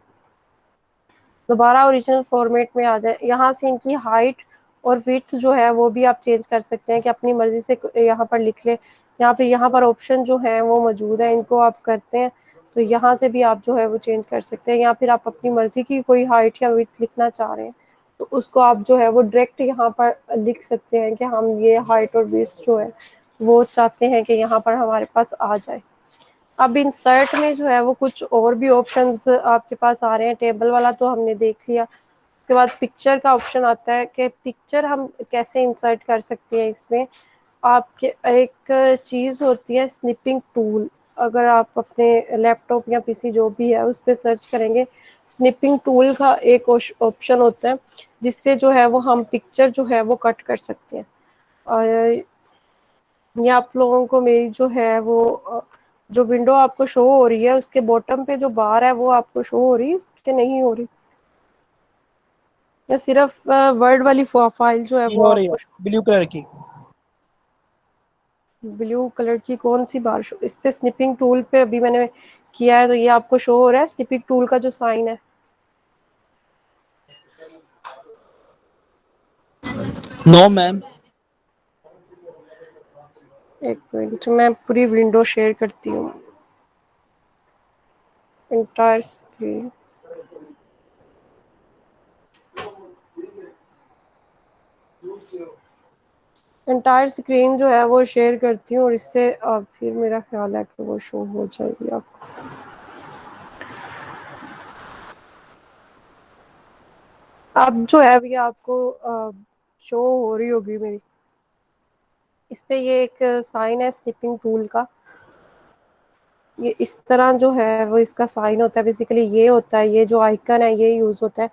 दोबारा ओरिजिनल फॉर्मेट में आ जाए। यहाँ से इनकी हाइट और विड्थ जो है वो भी आप चेंज कर सकते हैं कि अपनी मर्जी से यहाँ पर लिख ले, यहाँ पर ऑप्शन जो है वो मौजूद है, इनको आप करते हैं तो यहाँ से भी आप जो है वो चेंज कर सकते हैं। या फिर आप अपनी मर्जी की कोई हाइट या विड्थ लिखना चाह रहे हैं तो उसको आप जो है वो डायरेक्ट यहाँ पर लिख सकते हैं कि हम ये हाइट और विड्थ जो है वो चाहते हैं कि यहाँ पर हमारे पास आ जाए। अब इंसर्ट में जो है वो कुछ और भी ऑप्शंस आपके पास आ रहे हैं। टेबल वाला तो हमने देख लिया, उसके बाद पिक्चर का ऑप्शन आता है कि पिक्चर हम कैसे इंसर्ट कर सकते हैं इसमें। आपके एक चीज़ होती है स्निपिंग टूल, अगर आप अपने लैपटॉप या पीसी जो भी है उस पर सर्च करेंगे, स्निपिंग टूल का एक ऑप्शन होता है जिससे जो है वो हम पिक्चर जो है वो कट कर सकते हैं। और ये आप लोगों को मेरी जो है वो जो विंडो आपको शो हो रही है उसके बॉटम पे जो बार है वो आपको शो हो रही है इसके नहीं हो रही, या सिर्फ वर्ड वाली फाइल जो है
ये
वो
हो रही है
आपको
ब्लू कलर की।
ब्लू कलर की कौन सी बार शो? इस पे स्निपिंग टूल पे अभी मैंने किया है तो ये आपको शो हो रहा है स्निपिंग टूल का जो साइन है।
No ma'am.
एक मिनट मैं पूरी विंडो शेयर करती हूँ, इंटायर स्क्रीन। एंटायर स्क्रीन जो है वो शेयर करती हूँ और इससे फिर मेरा ख्याल है कि वो शो हो जाएगी आपको। अब जो है अभी आपको शो हो रही होगी मेरी इस पे ये एक साइन है स्निपिंग टूल का। ये इस तरह जो है वो इसका साइन होता है, बेसिकली ये होता है, ये जो आइकन है ये यूज होता है।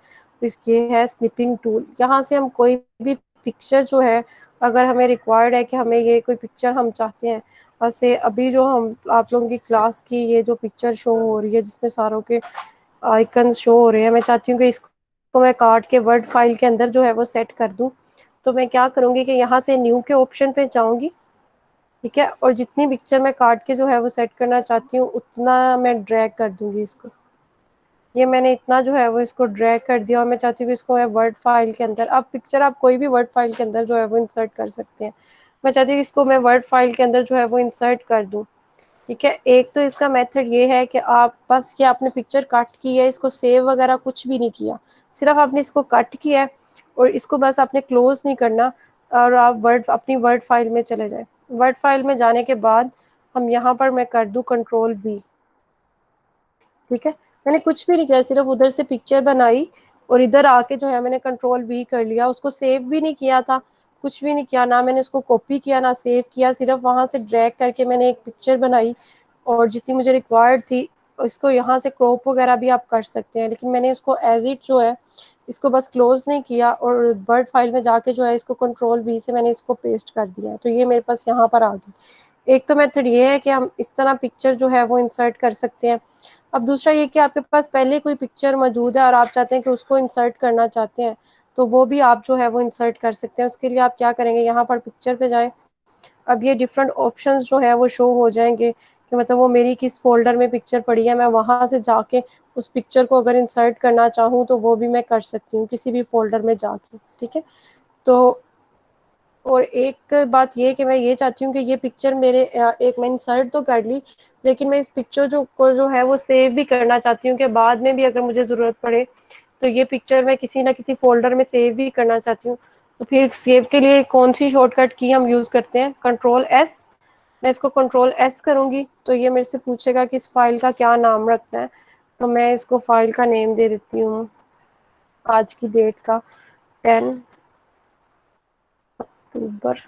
ये है स्निपिंग टूल। यहाँ से हम कोई भी पिक्चर जो है, अगर हमें रिक्वायर्ड है कि हमें ये कोई पिक्चर हम चाहते हैं, वैसे अभी जो हम आप लोगों की क्लास की ये जो पिक्चर शो हो रही है जिसमें सारों के आइकन शो हो रहे हैं, मैं चाहती हूँ कि इसको मैं काट के वर्ड फाइल के अंदर जो है वो सेट कर दूँ। तो मैं क्या करूँगी कि यहाँ से न्यू के ऑप्शन पे जाऊँगी, ठीक है, और जितनी पिक्चर मैं काट के जो है वो सेट करना चाहती हूँ उतना मैं ड्रैग कर दूंगी इसको। ये मैंने इतना जो है वो इसको ड्रैग कर दिया और मैं चाहती हूँ कि इसको मैं वर्ड फाइल के अंदर, अब पिक्चर आप कोई भी वर्ड फाइल के अंदर जो है वो इंसर्ट कर सकते हैं। मैं चाहती हूँ कि इसको मैं वर्ड फाइल के अंदर जो है वो इंसर्ट कर दूँ, ठीक है। एक तो इसका मेथड ये है कि आप बस ये आपने पिक्चर कट की है, इसको सेव वगैरह कुछ भी नहीं किया, सिर्फ आपने इसको कट किया है और इसको बस आपने क्लोज नहीं करना और आप अपनी वर्ड फाइल में चले जाए। वर्ड फाइल में जाने के बाद हम यहाँ पर मैं कर दूँ कंट्रोल वी, ठीक है। मैंने कुछ भी नहीं किया, सिर्फ उधर से पिक्चर बनाई और इधर आके जो है मैंने कंट्रोल वी कर लिया। उसको सेव भी नहीं किया था, कुछ भी नहीं किया, ना मैंने उसको कॉपी किया ना सेव किया, सिर्फ वहां से ड्रैग करके मैंने एक पिक्चर बनाई और जितनी मुझे रिक्वायर्ड थी इसको यहाँ से क्रॉप वगैरह भी आप कर सकते हैं, लेकिन मैंने उसको एज इट जो है इसको बस क्लोज नहीं किया और वर्ड फाइल में जाके जो है इसको कंट्रोल वी से मैंने इसको पेस्ट कर दिया, तो ये मेरे पास यहाँ पर आ गई। एक तो मेथड ये है कि हम इस तरह पिक्चर जो है वो इंसर्ट कर सकते हैं। अब दूसरा ये कि आपके पास पहले कोई पिक्चर मौजूद है और आप चाहते हैं कि उसको इंसर्ट करना चाहते हैं, तो वो भी आप जो है वो इंसर्ट कर सकते हैं। उसके लिए आप क्या करेंगे, यहाँ पर पिक्चर पे जाएं। अब ये डिफरेंट ऑप्शंस जो है वो शो हो जाएंगे कि मतलब वो मेरी किस फोल्डर में पिक्चर पड़ी है, मैं वहां से जाके उस पिक्चर को अगर इंसर्ट करना चाहूँ तो वो भी मैं कर सकती हूँ किसी भी फोल्डर में जाके, ठीक है। तो और एक बात ये कि मैं ये चाहती हूँ कि ये पिक्चर मेरे एक मैं इंसर्ट तो कर ली, लेकिन मैं इस पिक्चर जो है वो सेव भी करना चाहती हूँ कि बाद में भी अगर मुझे ज़रूरत पड़े तो ये पिक्चर मैं किसी ना किसी फोल्डर में सेव भी करना चाहती हूँ। तो फिर सेव के लिए कौन सी शॉर्टकट की हम यूज़ करते हैं, कंट्रोल एस। मैं इसको कंट्रोल एस करूँगी तो ये मेरे से पूछेगा कि इस फाइल का क्या नाम रखना है, तो मैं इसको फाइल का नेम दे देती हूँ आज की डेट का 10 अक्टूबर।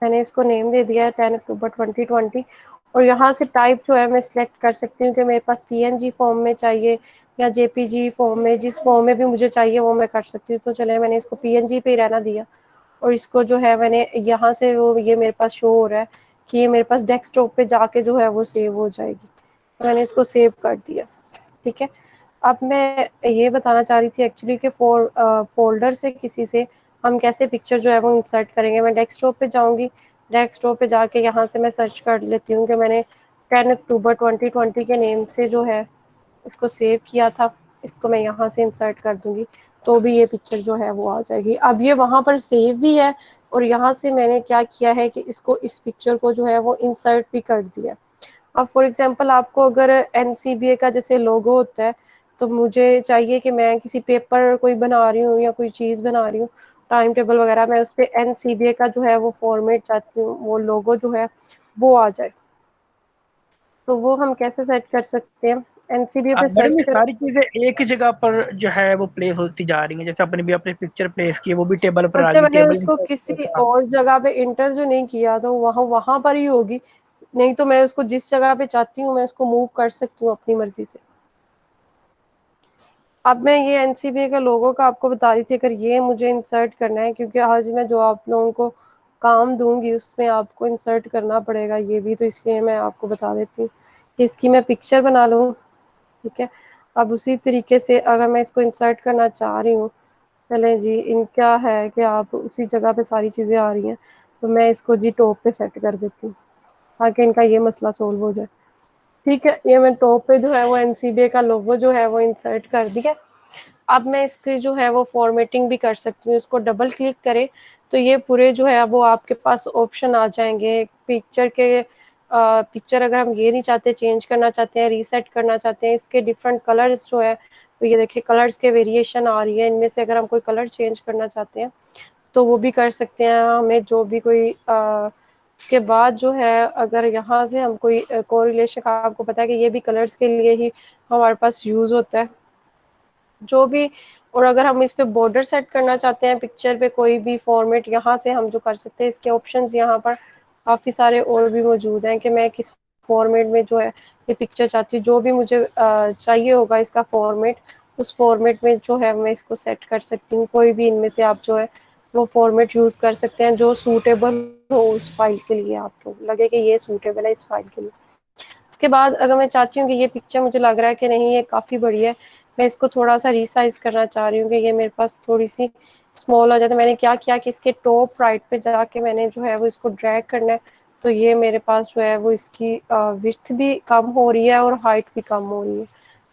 मैंने इसको नेम दे दिया है 10 अक्टूबर 2020 और यहाँ से टाइप जो है मैं सिलेक्ट कर सकती हूँ कि मेरे पास पीएनजी फॉर्म में चाहिए या जेपीजी फॉर्म में, जिस फॉर्म में भी मुझे चाहिए वो मैं कर सकती हूँ। तो चले मैंने इसको पीएनजी पे ही रहना दिया और इसको जो है मैंने यहाँ से वो ये मेरे पास शो हो रहा है कि ये मेरे पास डेस्कटॉप पे जाके जो है वो सेव हो जाएगी। तो मैंने इसको सेव कर दिया, ठीक है। अब मैं ये बताना चाह रही थी एक्चुअली कि फोल्डर से किसी से हम कैसे पिक्चर जो है वो इंसर्ट करेंगे। मैं डेस्कटॉप पे जाऊंगी, डेस्कटॉप पे जाके यहाँ से मैं सर्च कर लेती हूँ कि मैंने 10 अक्टूबर 2020 के नेम से जो है इसको सेव किया था, इसको मैं यहाँ से इंसर्ट कर दूंगी तो भी ये पिक्चर जो है वो आ जाएगी। अब ये वहाँ पर सेव भी है और यहाँ से मैंने क्या किया है कि इसको इस पिक्चर को जो है वो इंसर्ट भी कर दिया। अब फॉर एग्जांपल आपको अगर एनसीबीए का जैसे लोगो होता है तो मुझे चाहिए कि मैं किसी पेपर कोई बना रही हूँ या कोई चीज़ बना रही हूँ, टाइम टेबल वगैरह, मैं उस पर एनसीबीए का जो है वो फॉर्मेट चाहती हूँ, वो लोगो जो है वो आ जाए। तो वो हम कैसे सेट कर सकते हैं, एनसीबीए पे
मैडम
सर्च
ये
कर।
सारी चीजें एक ही जगह पर जो है वो प्लेस होती जा रही हैं, जैसे अपने भी अपने पिक्चर प्लेस की है वो भी टेबल पर आ
अच्छा,
गई,
मैंने
टेबल
उसको किसी और जगह पे इंटर जो नहीं किया तो वहाँ वहाँ पर ही होगी, नहीं तो मैं उसको जिस जगह पे चाहती हूँ मैं उसको मूव कर सकती हूँ अपनी मर्जी से। अब मैं ये एनसीबी का लोगो का आपको बता रही थी, अगर ये मुझे इंसर्ट करना है क्योंकि आज मैं जो आप लोगों को काम दूंगी उसमें आपको इंसर्ट करना पड़ेगा ये भी, तो इसलिए मैं आपको बता देती हूँ कि इसकी मैं पिक्चर बना लूँ, ठीक है। अब उसी तरीके से अगर मैं इसको इंसर्ट करना चाह रही हूँ, चलें जी, इनका है कि आप उसी जगह पे सारी चीज़ें आ रही हैं तो मैं इसको जी टॉप पे सेट कर देती हूँ ताकि इनका ये मसला सोल्व हो जाए, ठीक है। ये मैं टॉप पे जो है वो एनसीबीए का लोगो जो है वो इंसर्ट कर दिया। अब मैं इसकी जो है वो फॉर्मेटिंग भी कर सकती हूँ, इसको डबल क्लिक करें तो ये पूरे जो है वो आपके पास ऑप्शन आ जाएंगे पिक्चर के। पिक्चर अगर हम ये नहीं चाहते चेंज करना चाहते हैं, रीसेट करना चाहते हैं, इसके डिफरेंट कलर्स जो है तो ये देखिए कलर्स के वेरिएशन आ रही है, इनमें से अगर हम कोई कलर चेंज करना चाहते हैं तो वो भी कर सकते हैं हमें जो भी कोई उसके बाद जो है अगर यहाँ से हम कोई कोरिलेशन, आपको पता है कि ये भी कलर्स के लिए ही हमारे पास यूज होता है जो भी। और अगर हम इस पे बॉर्डर सेट करना चाहते हैं पिक्चर पे कोई भी फॉर्मेट, यहाँ से हम जो कर सकते हैं, इसके ऑप्शंस यहाँ पर काफ़ी सारे और भी मौजूद हैं कि मैं किस फॉर्मेट में जो है ये पिक्चर चाहती हूँ। जो भी मुझे चाहिए होगा इसका फॉर्मेट, उस फॉर्मेट में जो है मैं इसको सेट कर सकती हूँ। कोई भी इनमें से आप जो है वो फॉर्मेट यूज़ कर सकते हैं जो सूटेबल हो उस फाइल के लिए, आपको लगे कि ये सूटेबल है इस फाइल के लिए। उसके बाद अगर मैं चाहती हूँ कि ये पिक्चर मुझे लग रहा है कि नहीं ये काफ़ी बड़ी है, मैं इसको थोड़ा सा रिसाइज करना चाह रही हूँ कि ये मेरे पास थोड़ी सी स्मॉल हो जाए, तो मैंने क्या किया कि इसके टॉप राइट पे जाके मैंने जो है वो इसको ड्रैग करना है। तो ये मेरे पास जो है वो इसकी विड्थ भी कम हो रही है और हाइट भी कम हो रही है।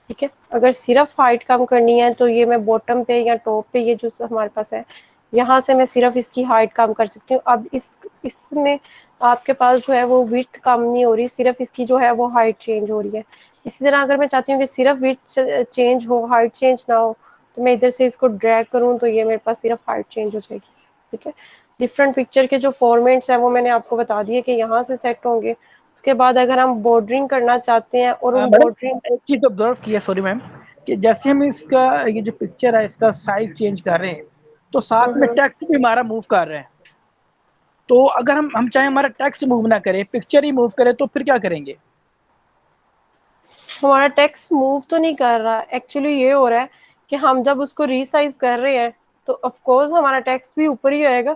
ठीक है, अगर सिर्फ हाइट कम करनी है तो ये मैं बॉटम पे या टॉप पे, ये जो हमारे पास है यहाँ से मैं सिर्फ इसकी हाइट कम कर सकती हूँ। अब इसमें आपके पास जो है वो विड्थ कम नहीं हो रही, सिर्फ इसकी जो है वो हाइट चेंज हो रही है। इसी तरह अगर मैं चाहती हूँ कि सिर्फ विड्थ चेंज हो, हाइट चेंज ना हो, तो मैं इधर से इसको ड्रैग करूँ तो ये मेरे पास सिर्फ हाइट चेंज हो जाएगी। ठीक है, डिफरेंट पिक्चर के जो फॉर्मेट्स हैं वो मैंने आपको बता दिए कि यहाँ से सेट होंगे। उसके बाद अगर हम बॉर्डरिंग करना चाहते हैं और उन बॉर्डरिंग,
एक चीज ऑब्जर्व किया, सॉरी मैम, कि जैसे हम इसका ये जो पिक्चर है इसका साइज चेंज कर रहे हैं तो साथ में टेक्स्ट भी हमारा मूव कर रहे हैं। तो अगर हम चाहे हमारा टेक्स्ट मूव ना करे, पिक्चर ही मूव करे, तो फिर क्या करेंगे?
हमारा टेक्स्ट मूव तो नहीं कर रहा, एक्चुअली ये हो रहा है कि हम जब उसको रीसाइज कर रहे हैं तो ऑफ कोर्स हमारा टेक्स्ट भी ऊपर ही आएगा।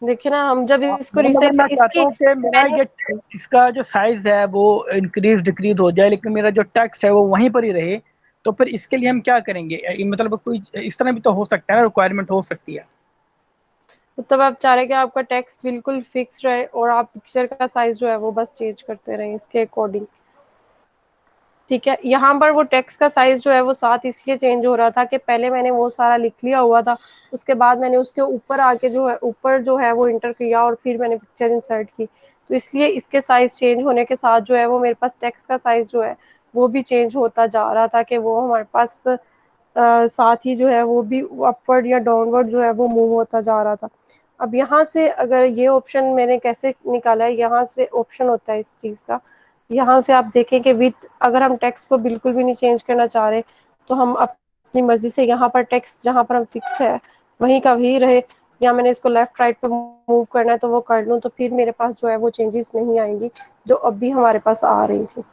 देखिए ना, हम जब इसको
मतलब
रीसाइज
मैं चाहता
इसकी
हूँ कि मेरा
मैंने
ये इसका जो साइज है वो इंक्रीज डिक्रीज हो जाए, लेकिन मेरा जो टेक्स्ट है वो वहीं पर ही रहे। तो फिर इसके लिए हम क्या करेंगे? मतलब कोई इस तरह भी तो हो सकता है ना, रिक्वायरमेंट हो सकती है।
मतलब आप चाह रहे हैं कि आपका टेक्स्ट बिल्कुल फिक्स रहे और आप पिक्चर का साइज जो है वो बस चेंज करते रहें इसके अकॉर्डिंग। ठीक है, यहाँ पर वो टेक्स्ट का साइज जो है वो साथ इसलिए चेंज हो रहा था कि पहले मैंने वो सारा लिख लिया हुआ था, उसके बाद मैंने उसके ऊपर आके जो है ऊपर जो है वो इंटर किया और फिर मैंने पिक्चर इंसर्ट की। तो इसलिए इसके साइज चेंज होने के साथ जो है वो मेरे पास टेक्स्ट का साइज जो है वो भी चेंज होता जा रहा था कि वो हमारे पास साथ ही जो है वो भी अपवर्ड या डाउनवर्ड जो है वो मूव होता जा रहा था। अब यहाँ से अगर ये ऑप्शन मैंने कैसे निकाला है, यहाँ से ऑप्शन होता है इस चीज़ का, यहाँ से आप देखें कि विथ अगर हम टेक्स्ट को बिल्कुल भी नहीं चेंज करना चाह रहे तो हम अपनी मर्जी से यहाँ पर टेक्स्ट जहाँ पर हम फिक्स है वहीं का वही रहे, या मैंने इसको लेफ्ट राइट पे मूव करना है तो वो कर लूँ, तो फिर मेरे पास जो है वो चेंजेस नहीं आएंगी जो अभी हमारे पास आ रही थी।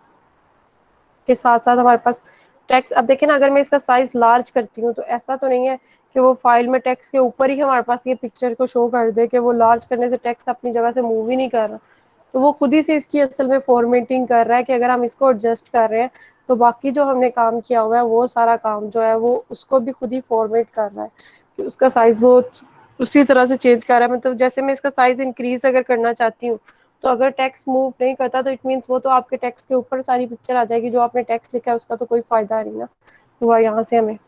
के साथ साथ हमारे पास टेक्स्ट, अब देखिए ना, अगर मैं इसका साइज लार्ज करती हूँ तो ऐसा तो नहीं है कि वो फाइल में टेक्स्ट के ऊपर ही हमारे पास ये पिक्चर को शो कर दे कि वो लार्ज करने से टेक्स्ट अपनी जगह से मूव ही नहीं कर रहा। तो वो खुद ही से इसकी असल में फॉर्मेटिंग कर रहा है कि अगर हम इसको एडजस्ट कर रहे हैं तो बाकी जो हमने काम किया हुआ है वो सारा काम जो है वो उसको भी खुद ही फॉर्मेट कर रहा है कि उसका साइज वो उसी तरह से चेंज कर रहा है। मतलब जैसे मैं इसका साइज इंक्रीज अगर करना चाहती हूँ तो अगर टेक्स्ट मूव नहीं करता तो इट मीन्स वो तो आपके टेक्स्ट के ऊपर सारी पिक्चर आ जाएगी, जो आपने टेक्स्ट लिखा है उसका तो कोई फायदा नहीं ना हुआ यहाँ से हमें।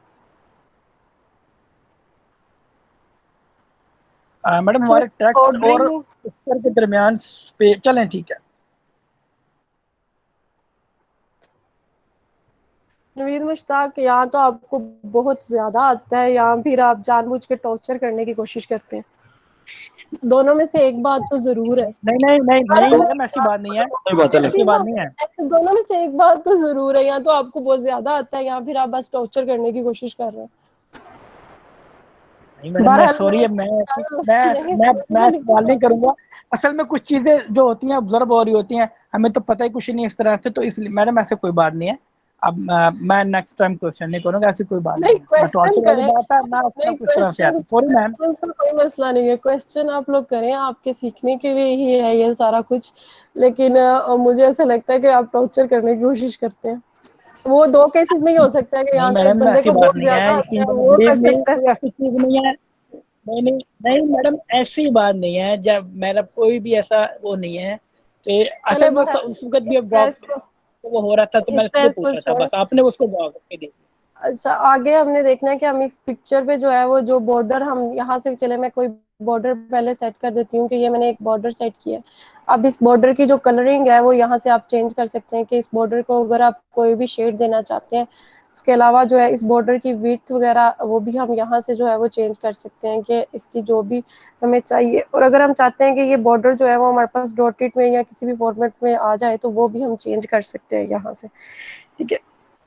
मैडम
तो
हमारे टेक्स्ट और
बॉर्डरिंग,
पिक्चर के दरमियान चलें, ठीक है।
नवीद मुश्ताक, यहाँ तो आपको बहुत ज्यादा आता है, यहाँ फिर आप जानबूझ के टॉर्चर करने की कोशिश करते हैं। दोनों में से एक बात तो जरूर है।
नहीं नहीं नहीं नहीं मैडम, ऐसी बात नहीं है,
सही बात है।
ऐसी बात नहीं है।
दोनों में से एक बात तो जरूर है, यहाँ तो आपको बहुत ज्यादा आता है, यहाँ फिर आप बस टॉर्चर करने की कोशिश कर रहे हैं।
नहीं मैडम, मैं
बहरहाल
सॉरी है,
नहीं
मैं सवाल नहीं करूंगा। असल में कुछ चीजें जो होती हैं ऑब्जर्व हो रही होती हैं, हमें तो पता ही कुछ नहीं इस तरह से, तो इसलिए मैडम ऐसे कोई बात नहीं है। अब मैं नेक्स्ट टाइम क्वेश्चन नहीं करूंगा, ऐसी कोई बात नहीं
नहीं
है। मैं
क्वेश्चन
टॉर्चर वाली
करें,
बात है ना,
नहीं
इस तरह से
क्वेश्चन,
आती, सॉरी मैम।
क्वेश्चन से कोई मसला नहीं है, क्वेश्चन आप लोग करें, आपके सीखने के लिए ही है ये सारा कुछ। लेकिन मुझे ऐसा लगता है कि आप टॉर्चर करने की कोशिश करते हैं। वो दो केसेस में ही हो सकता है कि
नहीं
यहाँ तो एक
मैडम,
बंदे
ऐसी
को
बात
बहुत
नहीं है,
ज्यादा आता
यकीन
है
करें,
वो
बिलीव
कर
मी,
सकता है।
कोई ऐसी चीज नहीं है। नहीं नहीं नहीं मैडम, ऐसी बात नहीं है, जब मेरा कोई भी ऐसा वो नहीं है। तो
चले
असल में उस वक्त भी अब ड्रॉप वो हो रहा था, तो
इस
मैंने इसलिए
बहस को
पूछा था,
छोड़,
बस आपने उसको जवाब करके दे दिया।
अच्छा आगे हमने देखना है कि हम इस पिक्चर पे जो है वो जो बॉर्डर हम यहाँ से, चले मैं कोई बॉर्डर पहले सेट कर देती हूँ कि ये मैंने एक बॉर्डर सेट किया है। अब इस बॉर्डर की जो कलरिंग है वो यहाँ से आप चेंज कर सकते हैं कि इस बॉर्डर को अगर आप कोई भी शेड देना चाहते हैं उसके अलावा जो है इस बॉर्डर की विड्थ वगैरह वो भी हम यहाँ से जो है वो चेंज कर सकते हैं कि इसकी जो भी हमें चाहिए। और अगर हम चाहते हैं कि ये बॉर्डर जो है वो हमारे पास डॉटेड में या किसी भी फॉर्मेट में आ जाए तो वो भी हम चेंज कर सकते हैं यहाँ से, ठीक है।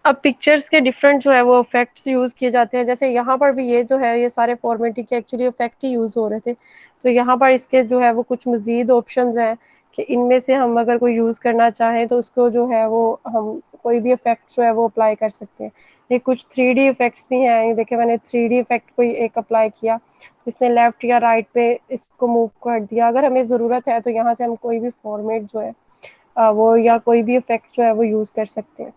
अब पिक्चर्स के डिफरेंट जो है वो इफेक्ट्स यूज़ किए जाते हैं, जैसे यहाँ पर भी ये जो है ये सारे फॉर्मेटिंग के एक्चुअली इफेक्ट ही यूज़ हो रहे थे। तो यहाँ पर इसके जो है वो कुछ मज़ीद ऑप्शंस हैं कि इनमें से हम अगर कोई यूज़ करना चाहें तो उसको जो है वो हम कोई भी इफेक्ट जो है वो अप्लाई कर सकते हैं। ये कुछ 3D इफेक्ट्स भी हैं, ये देखिए मैंने 3D इफेक्ट कोई एक अप्लाई किया, इसने लेफ्ट या राइट पे इसको मूव कर दिया। अगर हमें ज़रूरत है तो यहाँ से हम कोई भी फॉर्मेट जो है वो या कोई भी इफेक्ट जो है वो यूज़ कर सकते हैं।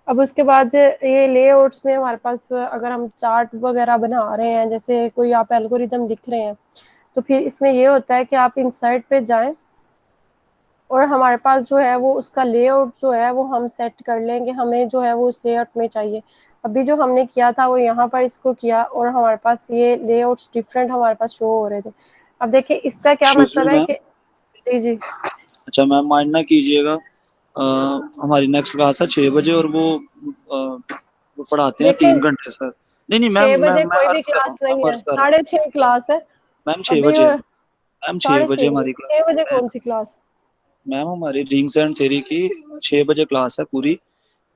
अब उसके बाद ये लेआउट्स में हमारे पास अगर हम चार्ट वगैरह बना रहे हैं, जैसे कोई आप एल्गोरिदम लिख रहे हैं, तो फिर इसमें ये होता है कि आप इंसर्ट पे जाएं और हमारे पास जो है वो उसका लेआउट जो है वो हम सेट कर लेंगे, हमें जो है वो उस लेआउट में चाहिए। अभी जो हमने किया था वो यहाँ पर इसको किया और हमारे पास ये लेआउट्स डिफरेंट हमारे पास शो हो रहे थे। अब देखिए इसका क्या
Excuse me,
मतलब है
मैम।
कि जी जी
अच्छा मैम, माइंड ना कीजिएगा, हमारी नेक्स्ट क्लास है 6 बजे और वो पढ़ाते हैं
देखिए
3 घंटे सर। नहीं नहीं मैम,
6 बजे
मैं
कोई भी
अर्ज कर रहा
क्लास
हूँ,
नहीं
मैम
है,
अर्ज कर रहा हूँ
6:30 क्लास है
मैम, 6 बजे।
अभी।
मैम छः
साढ़े
बजे
छः बजे
हमारी
6 बजे
क्लास।
कौन सी क्लास?
मैम हमारी रिंग्स एंड थ्योरी की 6 बजे क्लास है पूरी।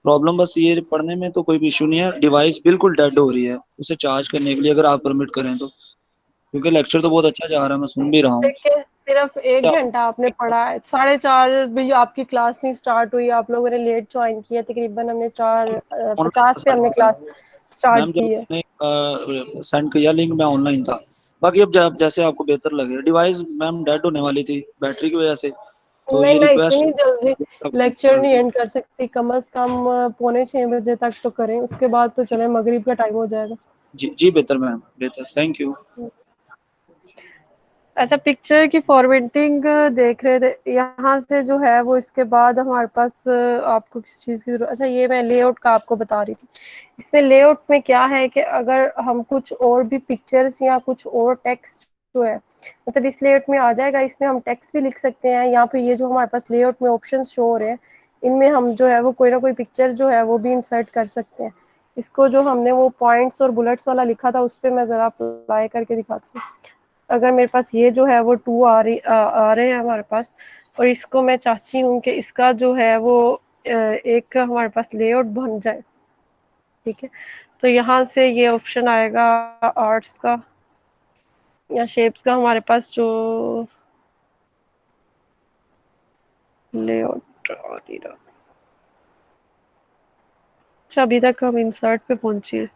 प्रॉब्लम बस ये पढ़ने में तो कोई भी इशू नहीं है, डिवाइस बिल्कुल डेड हो रही है उसे चार्ज करने के लिए, अगर आप परमिट करें तो, क्योंकि लेक्चर तो बहुत अच्छा जा रहा है, मैं सुन भी रहा हूँ।
देखिए सिर्फ 1 घंटा आपने पढ़ा है, 4:30 भी आपकी क्लास नहीं स्टार्ट हुई, आप लोगों ने लेट ज्वाइन किया, तकरीबन हमने 4:50 पे हमने क्लास स्टार्ट
मैम जब
की है।
आपने सेंड किया लिंक, मैं ऑनलाइन था। बाकी अब जैसे आपको बेहतर लगे, डिवाइस मैम डेड होने वाली थी बैटरी की वजह से, तो
नहीं
ये
मैं
रिक्वेस्ट।
इतनी जल्दी लेक्चर नहीं एंड कर सकती, कम से कम 5:45 तक तो करें, उसके बाद तो चले मगरिब का टाइम हो जाएगा।
जी जी, बेहतर मैम, बेहतर, थैंक यू।
अच्छा पिक्चर की फॉर्मेटिंग देख रहे थे, यहाँ से जो है वो इसके बाद हमारे पास आपको किस चीज़ की जरूरत, अच्छा ये मैं लेआउट का आपको बता रही थी। इसमें लेआउट में क्या है कि अगर हम कुछ और भी पिक्चर्स या कुछ और टेक्स्ट जो है मतलब इस लेआउट में आ जाएगा, इसमें हम टेक्स्ट भी लिख सकते हैं, यहाँ पे ये जो हमारे पास लेआउट में ऑप्शन शो हो रहे हैं इनमें हम जो है वो कोई ना कोई पिक्चर जो है वो भी इंसर्ट कर सकते हैं। इसको जो हमने वो पॉइंट्स और बुलेट्स वाला लिखा था उस पर मैं ज़रा अप्लाई करके दिखाती हूँ। अगर मेरे पास ये जो है वो 2 आ रहे हैं हमारे पास, और इसको मैं चाहती हूँ कि इसका जो है वो एक हमारे पास लेआउट बन जाए, ठीक है। तो यहाँ से ये ऑप्शन आएगा आर्ट्स का या शेप्स का, हमारे पास जो लेआउट आ नहीं रहा। अच्छा अभी तक हम इंसर्ट पे पहुंचे हैं,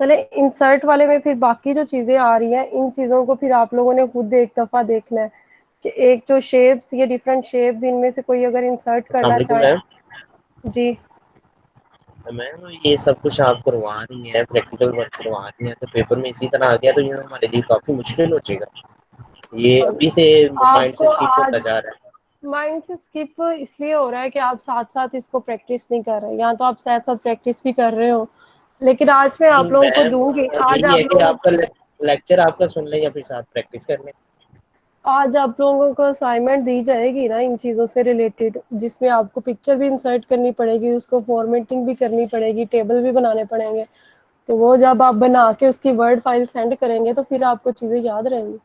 चले इंसर्ट वाले में फिर बाकी जो चीज़ें आ रही हैं इन चीज़ों को फिर आप लोगों ने खुद एक दफ़ा देखना है कि एक जो शेप्स, ये डिफरेंट शेप्स, इनमें से कोई अगर इंसर्ट
अस्सलाम
करना
वालेकुम
चाहे।
मैम।
जी
मैम ये सब कुछ आप करवा रही हैं, प्रैक्टिकल वर्क करवा रही हैं, तो पेपर में इसी तरह आ गया तो ये हमारे लिए काफ़ी मुश्किल हो जाएगा। ये अभी से माइंड से
आपको
स्किप होता
आज
जा रहा है।
माइंड से स्किप इसलिए हो रहा है कि आप साथ साथ इसको प्रैक्टिस नहीं कर रहे, या तो आप साथ साथ प्रैक्टिस भी कर रहे हो, लेकिन आज मैं
नहीं
आप लोगों को
मैम,
दूंगी, आज
यही है
आप
कि
लोगों
आपका लेक्चर आपका सुन लें या फिर साथ प्रैक्टिस कर लें।
आज आप लोगों को असाइनमेंट दी जाएगी ना इन चीज़ों से रिलेटेड, जिसमें आपको पिक्चर भी इंसर्ट करनी पड़ेगी, उसको फॉर्मेटिंग भी करनी पड़ेगी, टेबल भी बनाने पड़ेंगे। तो वो जब आप बना के उसकी वर्ड फाइल सेंड करेंगे तो फिर आपको चीज़ें याद रहेंगी।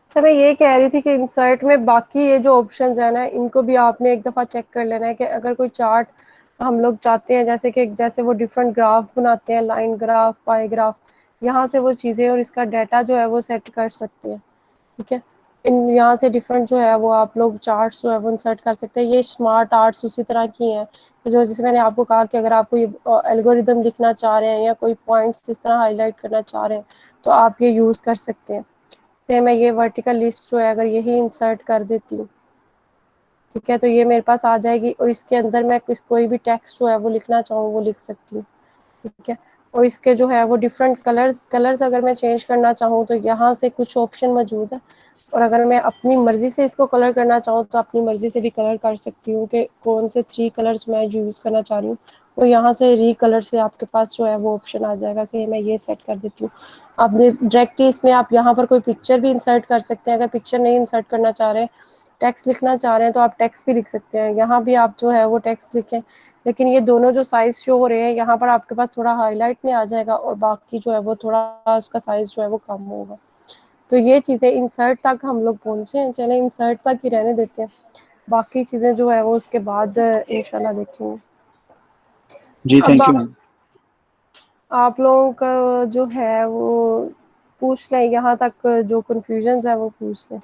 अच्छा मैं ये कह रही थी कि इंसर्ट में बाकी ये जो ऑप्शंस है ना इनको भी आपने एक दफ़ा चेक कर लेना है कि अगर कोई चार्ट हम लोग चाहते हैं, जैसे वो डिफरेंट ग्राफ बनाते हैं, लाइन ग्राफ, पाई ग्राफ, यहाँ से वो चीज़ें और इसका डाटा जो है वो सेट कर सकते हैं, ठीक है। इन यहाँ से डिफरेंट जो है वो आप लोग चार्ट्स जो है वो इंसर्ट कर सकते हैं। ये स्मार्ट आर्ट्स उसी तरह की हैं कि जो जैसे मैंने आपको कहा कि अगर आप कोई एल्गोरिदम लिखना चाह रहे हैं या कोई पॉइंट्स इस तरह हाईलाइट करना चाह रहे हैं तो आप ये यूज़ कर सकते हैं। तो मैं ये वर्टिकल लिस्ट जो है अगर यही इंसर्ट कर देती हूँ, ठीक है, तो ये मेरे पास आ जाएगी और इसके अंदर मैं कोई भी टेक्स्ट जो है वो लिखना चाहूँ वो लिख सकती हूँ, ठीक है। और इसके जो है वो डिफरेंट कलर्स अगर मैं चेंज करना चाहूँ तो यहाँ से कुछ ऑप्शन मौजूद है, और अगर मैं अपनी मर्जी से इसको कलर करना चाहूँ तो अपनी मर्जी से भी कलर कर सकती हूँ कि कौन से 3 कलर्स मैं यूज़ करना चाह रही हूँ। और यहाँ से रीकलर से आपके पास जो है वो ऑप्शन आ जाएगा। से मैं ये सेट कर देती हूँ। आपने डायरेक्टली इसमें आप यहाँ पर कोई पिक्चर भी इंसर्ट कर सकते हैं। अगर पिक्चर नहीं इंसर्ट करना चाह रहे हैं, टेक्स्ट लिखना चाह रहे हैं, तो आप टेक्स्ट भी लिख सकते हैं। यहाँ भी आप जो है वो टेक्स्ट लिखें, लेकिन ये दोनों जो साइज शो हो रहे हैं यहाँ पर आपके पास थोड़ा हाईलाइट में आ जाएगा, और बाकी जो है वो थोड़ा उसका साइज जो है वो कम होगा। तो ये चीज़ें इंसर्ट तक हम लोग पहुँचे हैं। चलें इंसर्ट तक ही रहने देते हैं, बाकी चीज़ें जो है वो उसके बाद इंशाल्लाह देखेंगे।
जी
अब
थैंक यू मैम।
आप लोगों का जो है वो पूछ लें, यहाँ तक जो कन्फ्यूजन्स है वो पूछ लें।